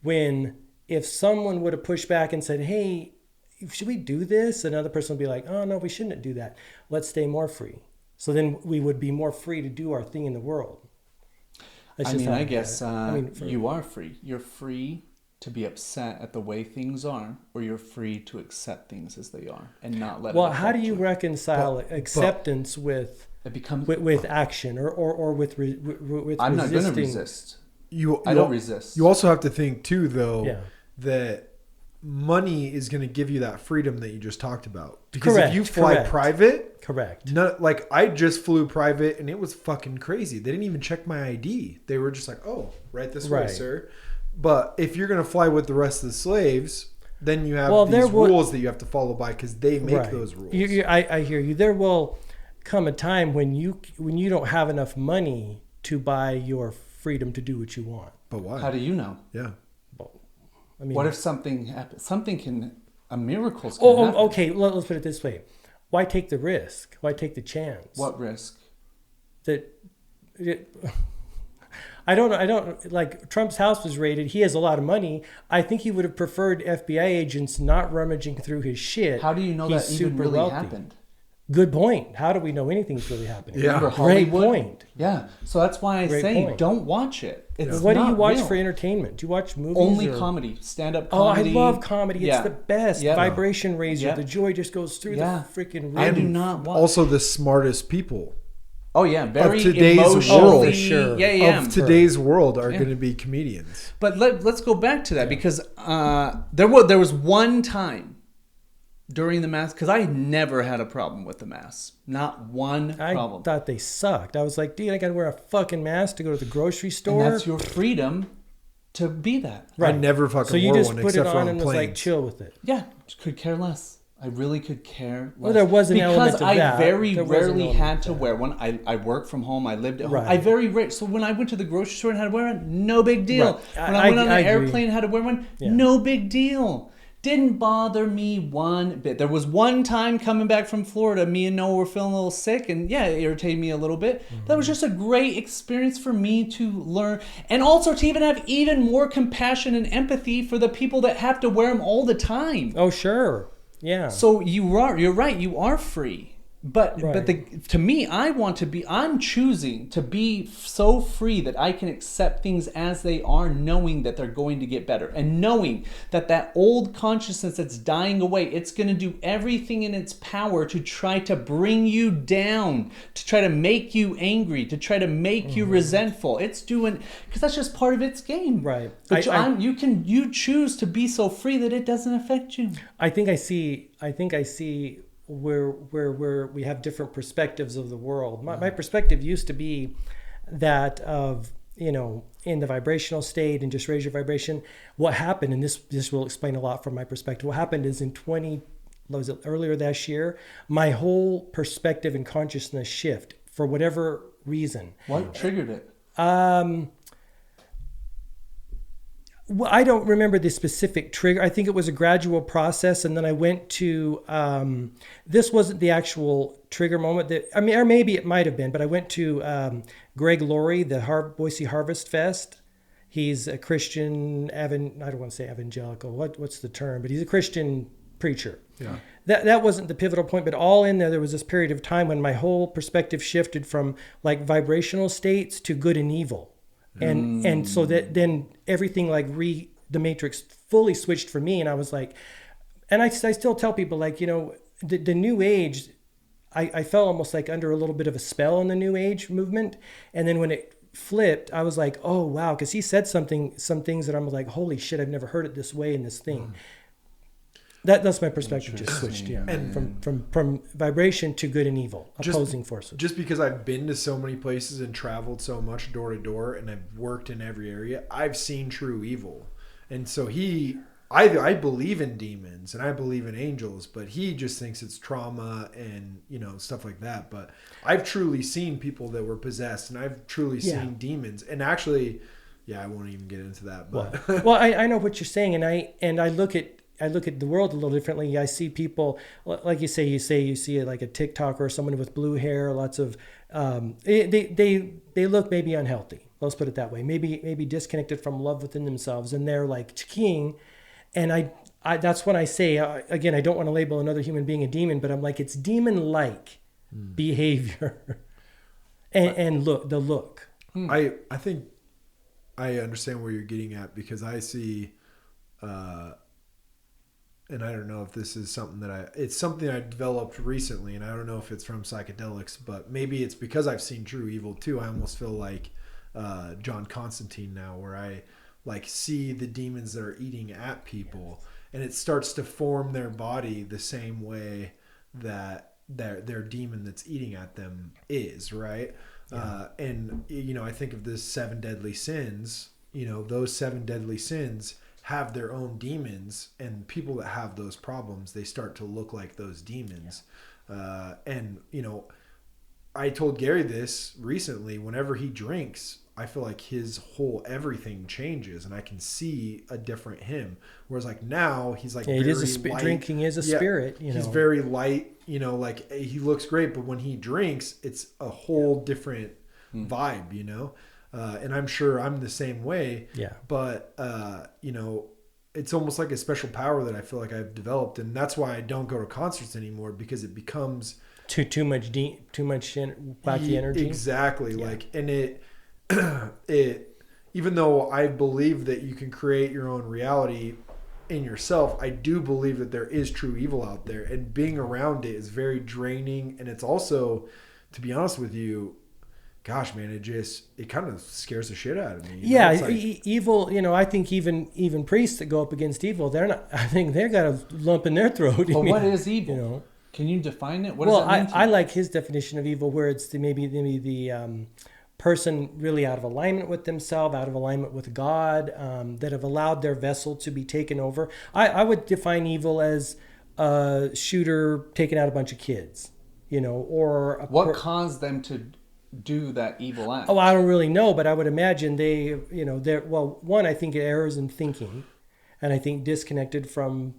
When if someone would have pushed back and said, hey, should we do this? Another person would be like, oh, no, we shouldn't do that. Let's stay more free. So then we would be more free to do our thing in the world. That's just I guess you are free. You're free to be upset at the way things are, or you're free to accept things as they are and not let it affect how do you reconcile acceptance with action or with I'm not going to resist. I don't resist. You also have to think too, though, that money is going to give you that freedom that you just talked about. Because if you fly private, like I just flew private and it was fucking crazy. They didn't even check my ID. They were just like, "Oh, right this way, sir." But if you're going to fly with the rest of the slaves, then you have these rules that you have to follow by because they make those rules. I hear you. There will come a time when you don't have enough money to buy your freedom to do what you want. But why? How do you know? Yeah. I mean, what if something happens? A miracle's can happen. Okay. Let's put it this way. Why take the risk? Why take the chance? What risk? I don't like Trump's house was raided. He has a lot of money. I think he would have preferred FBI agents not rummaging through his shit. How do you know that even really happened? Good point. How do we know anything's really happening? Yeah, great point. Yeah, so that's why I say don't watch it. What do you watch for entertainment? Do you watch movies? Only comedy, stand-up comedy. Oh, I love comedy. It's the best. Vibration raiser. The joy just goes through the freaking roof. I do not watch. Also, the smartest people. Oh yeah, very of today's world. For sure. Of today's world are going to be comedians. But let's go back to that because there was one time during the mask, because I never had a problem with the mask. Not one problem. I thought they sucked. I was like, dude, I got to wear a fucking mask to go to the grocery store. And that's your freedom to be that. Right. I never fucking wore one except for on planes. So you just put it on and was like, chill with it. Yeah, could care less. I really could care less. Well, there was an element of that. Because I very rarely had to wear one. I work from home. I lived at home. I very rarely. So when I went to the grocery store and had to wear one, no big deal. Right. When I went on an airplane and had to wear one, no big deal. Didn't bother me one bit. There was one time coming back from Florida, me and Noah were feeling a little sick, and it irritated me a little bit. Mm-hmm. That was just a great experience for me to learn, and also to even have even more compassion and empathy for the people that have to wear them all the time. Oh, sure. Yeah. So you're right. You are free. But to me, I'm choosing to be so free that I can accept things as they are, knowing that they're going to get better, and knowing that old consciousness that's dying away, it's going to do everything in its power to try to bring you down, to try to make you angry, to try to make you resentful. It's doing, because that's just part of its game. Right. But you choose to be so free that it doesn't affect you. I think I see where we have different perspectives of the world. My perspective used to be that of, in the vibrational state and just raise your vibration. What happened, and this will explain a lot from my perspective, what happened is earlier this year, my whole perspective and consciousness shift for whatever reason. What triggered it? Well, I don't remember the specific trigger. I think it was a gradual process, and then I went to. This wasn't the actual trigger moment. Or maybe it might have been, but I went to Greg Laurie, the Boise Harvest Fest. He's a Christian. I don't want to say evangelical. What's the term? But he's a Christian preacher. Yeah. That wasn't the pivotal point, but all in there was this period of time when my whole perspective shifted from like vibrational states to good and evil. And so that then everything the matrix fully switched for me, and I was like, and I still tell people like, the new age, I fell almost like under a little bit of a spell in the new age movement, and then when it flipped, I was like, oh wow, because he said some things that I'm like, holy shit, I've never heard it this way in this thing. That's my perspective just switched, and from vibration to good and evil, opposing forces. Just because I've been to so many places and traveled so much door to door, and I've worked in every area, I've seen true evil, and so he I believe in demons and I believe in angels, but he just thinks it's trauma and, you know, stuff like that. But I've truly seen people that were possessed, and I've truly seen demons. And actually, I won't even get into that. But well, I know what you're saying, and I look at the world a little differently. I see people, like you see like a TikToker or someone with blue hair, lots of they look maybe unhealthy. Let's put it that way. Maybe disconnected from love within themselves, and they're like king. And I that's when I say, again, I don't want to label another human being a demon, but I'm like, it's demon-like behavior and look. I think I understand where you're getting at, because I see, and I don't know if this is something it's something I developed recently, and I don't know if it's from psychedelics, but maybe it's because I've seen true evil too. I almost feel like John Constantine now, where I like see the demons that are eating at people, and it starts to form their body the same way that their demon that's eating at them is, right? And you know, I think of the 7 deadly sins. You know, those 7 deadly sins have their own demons, and people that have those problems, they start to look like those demons. And you know, I told Gary this recently. Whenever he drinks, I feel like his whole everything changes, and I can see a different him. Whereas like now he's like, it is light. Drinking is a spirit. You know, he's very light. You know, like he looks great, but when he drinks, it's a whole different vibe. You know, and I'm sure I'm the same way. Yeah. But you know, it's almost like a special power that I feel like I've developed, and that's why I don't go to concerts anymore, because it becomes too much wacky energy. Exactly. Yeah. Like, and it even though I believe that you can create your own reality in yourself, I do believe that there is true evil out there, and being around it is very draining. And it's also, to be honest with you, gosh, man, it kind of scares the shit out of me. Yeah, like, evil. You know, I think even priests that go up against evil, they're not. I think they've got a lump in their throat. But what is evil? You know, can you define it? What does that mean to you? I like his definition of evil, where it's maybe the person really out of alignment with themselves, out of alignment with God, that have allowed their vessel to be taken over. I would define evil as a shooter taking out a bunch of kids, you know, or what caused them to do that evil act? Oh, I don't really know, but I would imagine one, I think errors in thinking, and I think disconnected from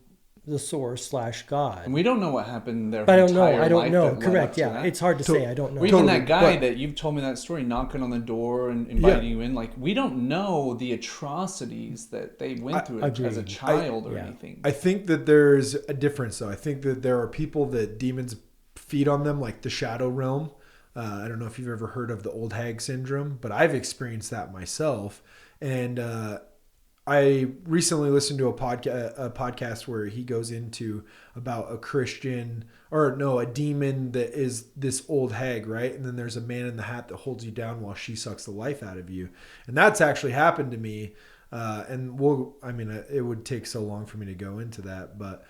the source / God. And we don't know what happened there. But I don't know. Correct. Yeah. It's hard to say. I don't know. Or even that guy that you've told me that story, knocking on the door and inviting you in. Like, we don't know the atrocities that they went through as a child or anything. I think that there's a difference, though. I think that there are people that demons feed on them, like the shadow realm. I don't know if you've ever heard of the old hag syndrome, but I've experienced that myself. And I recently listened to a podcast where he goes into about a demon that is this old hag, right? And then there's a man in the hat that holds you down while she sucks the life out of you. And that's actually happened to me. It would take so long for me to go into that, but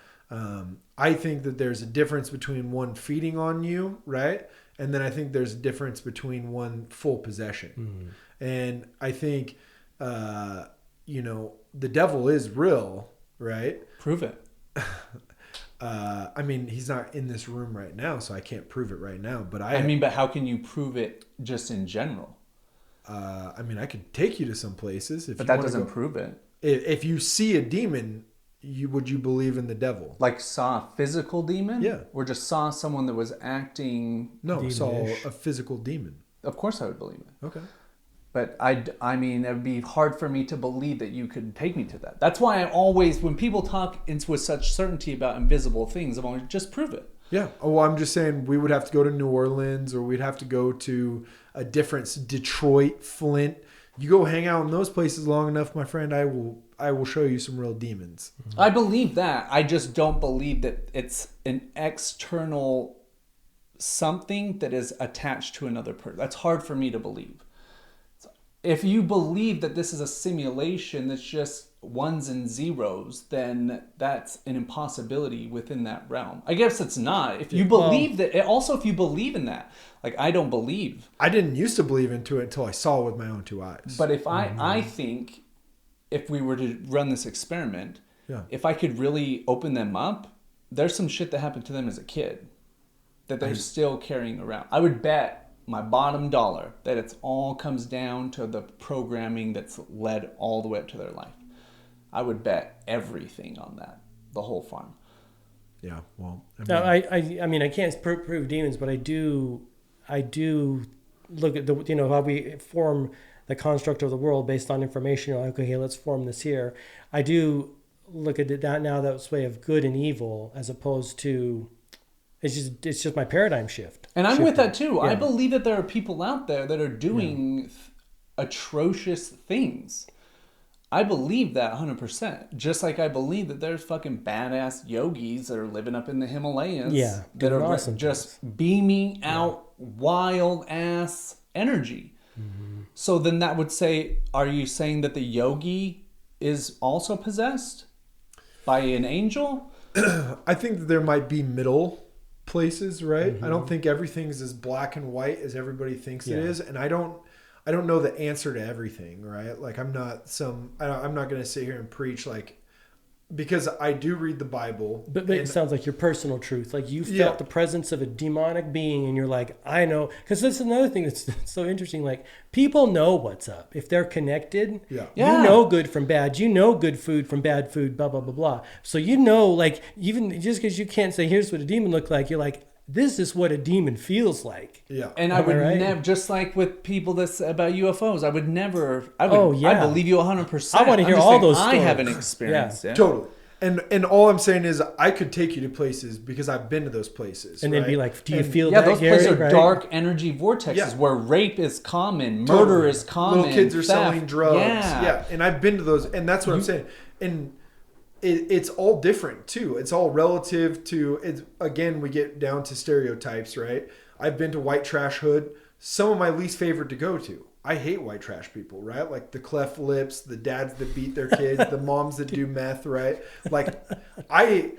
I think that there's a difference between one feeding on you, right? And then I think there's a difference between one full possession. Mm-hmm. And I think, you know, the devil is real, right? Prove it. I mean, he's not in this room right now, so I can't prove it right now. But but how can you prove it just in general? I mean, I could take you to some places. But that doesn't prove it. If you see a demon, would you believe in the devil? Like saw a physical demon? Yeah. Or just saw someone that was acting... No, demonish. Saw a physical demon. Of course I would believe it. Okay. But I mean, it would be hard for me to believe that you could take me to that. That's why I always, when people talk with such certainty about invisible things, I'm always, just prove it. Yeah. Oh, I'm just saying we would have to go to New Orleans, or we'd have to go to a different Detroit, Flint. You go hang out in those places long enough, my friend, I will show you some real demons. Mm-hmm. I believe that. I just don't believe that it's an external something that is attached to another person. That's hard for me to believe. If you believe that this is a simulation that's just ones and zeros, then that's an impossibility within that realm. I guess it's not. If you believe that, also if you believe in that, like I don't believe. I didn't used to believe into it until I saw it with my own 2 eyes. But if I think if we were to run this experiment Yeah. if I could really open them up, there's some shit that happened to them as a kid that they're still carrying around. I would bet my bottom dollar that it's all comes down to the programming that's led all the way up to their life. I would bet everything on that, the whole farm. Yeah, well, No, I mean, I can't prove demons, but I do look at the, how we form the construct of the world based on information. You're like, okay, let's form this here. I do look at that now, that way of good and evil, as opposed to, it's just my paradigm shift. And I'm with that too. Yeah. I believe that there are people out there that are doing atrocious things. I believe that 100%. Just like I believe that there's fucking badass yogis that are living up in the Himalayas. Yeah, that are awesome just beaming out wild ass energy. Mm-hmm. So then that would say, are you saying that the yogi is also possessed by an angel? I think that there might be middle places, right? Mm-hmm. I don't think everything's as black and white as everybody thinks it is, and I don't know the answer to everything, right? Like I'm not going to sit here and preach, like, because I do read the Bible. But it sounds like your personal truth. Like you felt the presence of a demonic being and you're like, I know. Because this is another thing that's so interesting. Like people know what's up. If they're connected, you know good from bad. You know good food from bad food, blah, blah, blah, blah. So you know, like, even just because you can't say, here's what a demon looked like, you're like, this is what a demon feels like. Yeah. And I would never, just like with people that's about UFOs, I believe you 100%. I want to hear all those stories. I haven't experienced it. Totally. And all I'm saying is I could take you to places because I've been to those places. And then be like, do you feel that, that, those Gary? places are dark energy vortexes where rape is common, murder is common. Little kids are theft. selling drugs. Yeah. And I've been to those, and that's what I'm saying. And it's all different too. It's all relative to, again, we get down to stereotypes, right? I've been to white trash hood, some of my least favorite to go to. I hate white trash people, right? Like the cleft lips, the dads that beat their kids, the moms that do meth, right? Like I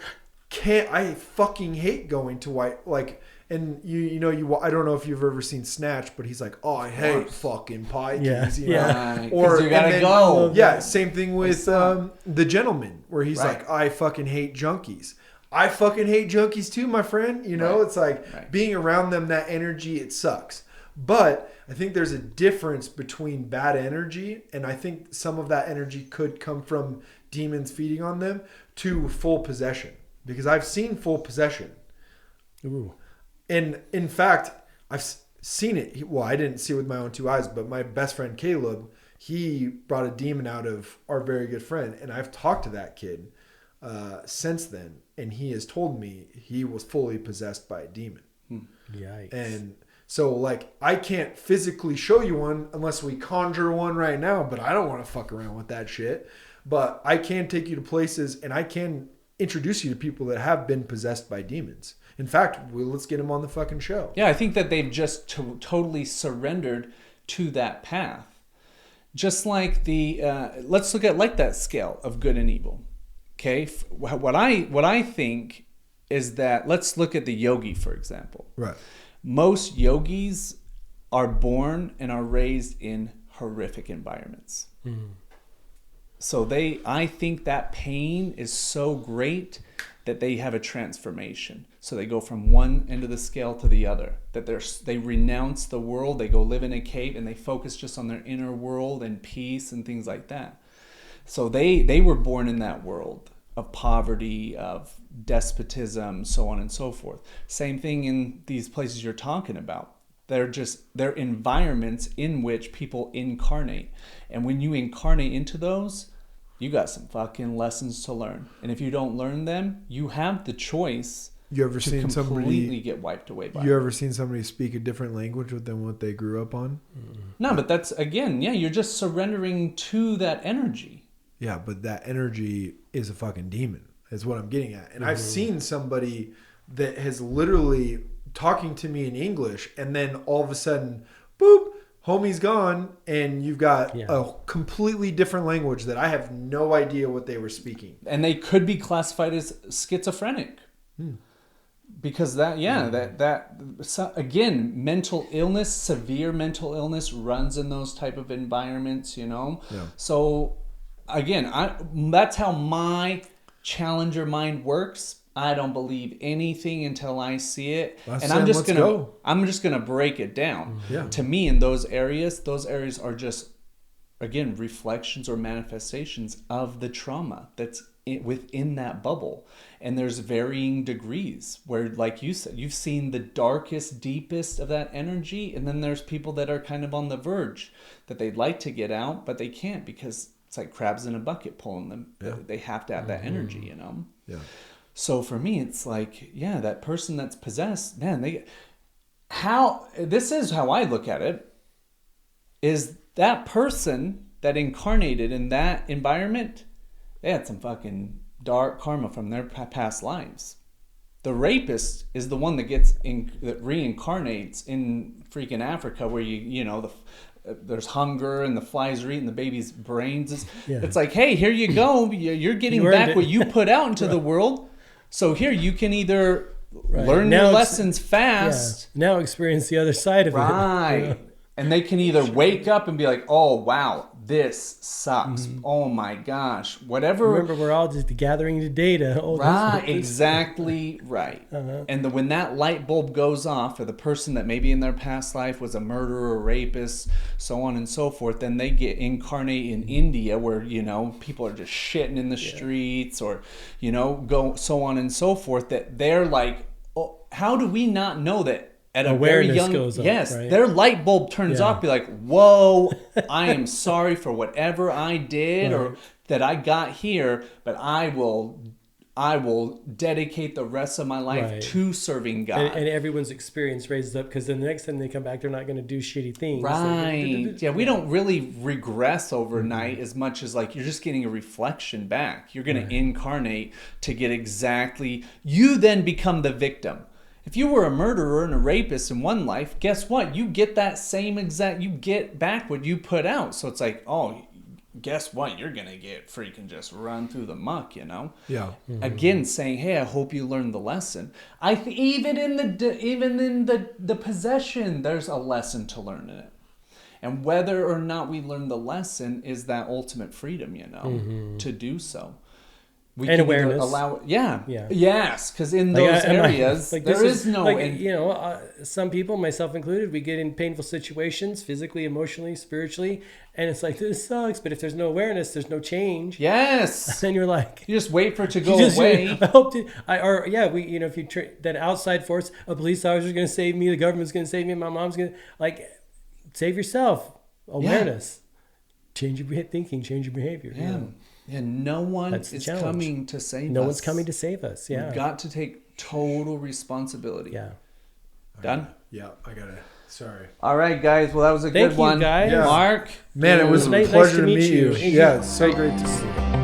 fucking hate going to white, like, and I don't know if you've ever seen Snatch, but he's like, oh, I hate fucking pikeys, you know? Or you gotta go. Yeah, same thing with The Gentleman, where he's like, I fucking hate junkies. I fucking hate junkies too, my friend. You know, it's like being around them, that energy, it sucks. But I think there's a difference between bad energy, and I think some of that energy could come from demons feeding on them, to full possession. Because I've seen full possession. Ooh. And in fact, I've seen it. Well, I didn't see it with my own two eyes, but my best friend Caleb, he brought a demon out of our very good friend. And I've talked to that kid since then. And he has told me he was fully possessed by a demon. Yikes. And so, like, I can't physically show you one unless we conjure one right now, but I don't want to fuck around with that shit. But I can take you to places, and I can introduce you to people that have been possessed by demons. In fact, let's get them on the fucking show. Yeah, I think that they've just totally surrendered to that path. Just like let's look at like that scale of good and evil. Okay, what I think is that, let's look at the yogi, for example. Right. Most yogis are born and are raised in horrific environments. Mm. So I think that pain is so great that they have a transformation. So they go from one end of the scale to the other. That they renounce the world, they go live in a cave, and they focus just on their inner world and peace and things like that. So they were born in that world of poverty, of despotism, so on and so forth. Same thing in these places you're talking about. They're environments in which people incarnate. And when you incarnate into those, you got some fucking lessons to learn. And if you don't learn them, you have the choice to completely get wiped away by it. You ever seen somebody speak a different language than what they grew up on? No, but that's, again, you're just surrendering to that energy. Yeah, but that energy is a fucking demon, is what I'm getting at. And I've seen somebody that has literally talking to me in English, and then all of a sudden, boop, homie's gone, and you've got a completely different language that I have no idea what they were speaking. And they could be classified as schizophrenic. Because again, mental illness, severe mental illness runs in those type of environments, you know? Yeah. So again, that's how my challenger mind works. I don't believe anything until I see it. Last And time, I'm let's go. just gonna break it down. Yeah. To me, in those areas are just, again, reflections or manifestations of the trauma that's within that bubble. And there's varying degrees where, like you said, you've seen the darkest, deepest of that energy, and then there's people that are kind of on the verge that they'd like to get out, but they can't because it's like crabs in a bucket pulling them. Yeah. They have to have that energy, you know? Yeah. So for me, it's like, yeah, that person that's possessed, man, this is how I look at it, is that person that incarnated in that environment, they had some fucking dark karma from their past lives. The rapist is the one that that reincarnates in freaking Africa, where there's hunger and the flies are eating the baby's brains. It's like, hey, here you go. You're getting back what you put out into the world. So here, you can either learn your lessons fast. Yeah. Now experience the other side of it. Right. And they can either wake up and be like, oh, wow, this sucks. Oh, my gosh. Whatever. Remember, we're all just gathering the data. Right. Exactly right. And when that light bulb goes off for the person that maybe in their past life was a murderer, a rapist, so on and so forth, then they get incarnate in India where, people are just shitting in the streets or, go so on and so forth, that they're like, oh, how do we not know that? At a awareness very young, goes up, yes, right? Their light bulb turns off. Be like, whoa, I am sorry for whatever I did or that I got here, but I will dedicate the rest of my life to serving God. And everyone's experience raises up, because then the next time they come back, they're not going to do shitty things. Right. Yeah, we don't really regress overnight as much as like you're just getting a reflection back. You're going to incarnate to get exactly, you then become the victim. If you were a murderer and a rapist in one life, guess what? You get that same you get back what you put out. So it's like, oh, guess what? You're going to get freaking just run through the muck, Yeah. Mm-hmm. Again, saying, hey, I hope you learned the lesson. Even in the possession, there's a lesson to learn in it. And whether or not we learn the lesson is that ultimate freedom, to do so. We and can awareness. Yes, because in those areas, there is no... some people, myself included, we get in painful situations, physically, emotionally, spiritually, and it's like, this sucks, but if there's no awareness, there's no change. Yes! And you're like... You just wait for it to go away. If you that outside force, a police officer's going to save me, the government's going to save me, my mom's going to... save yourself. Awareness. Change your thinking, change your behavior. Yeah. And no one is coming to save us. No one's coming to save us. Yeah. We've got to take total responsibility. Yeah. Done? Yeah, I got it. Sorry. All right, guys. Well, that was a good one. Thank you, guys. Yeah. Mark. Man, it was a pleasure to meet you. Yeah, it's so great to see you.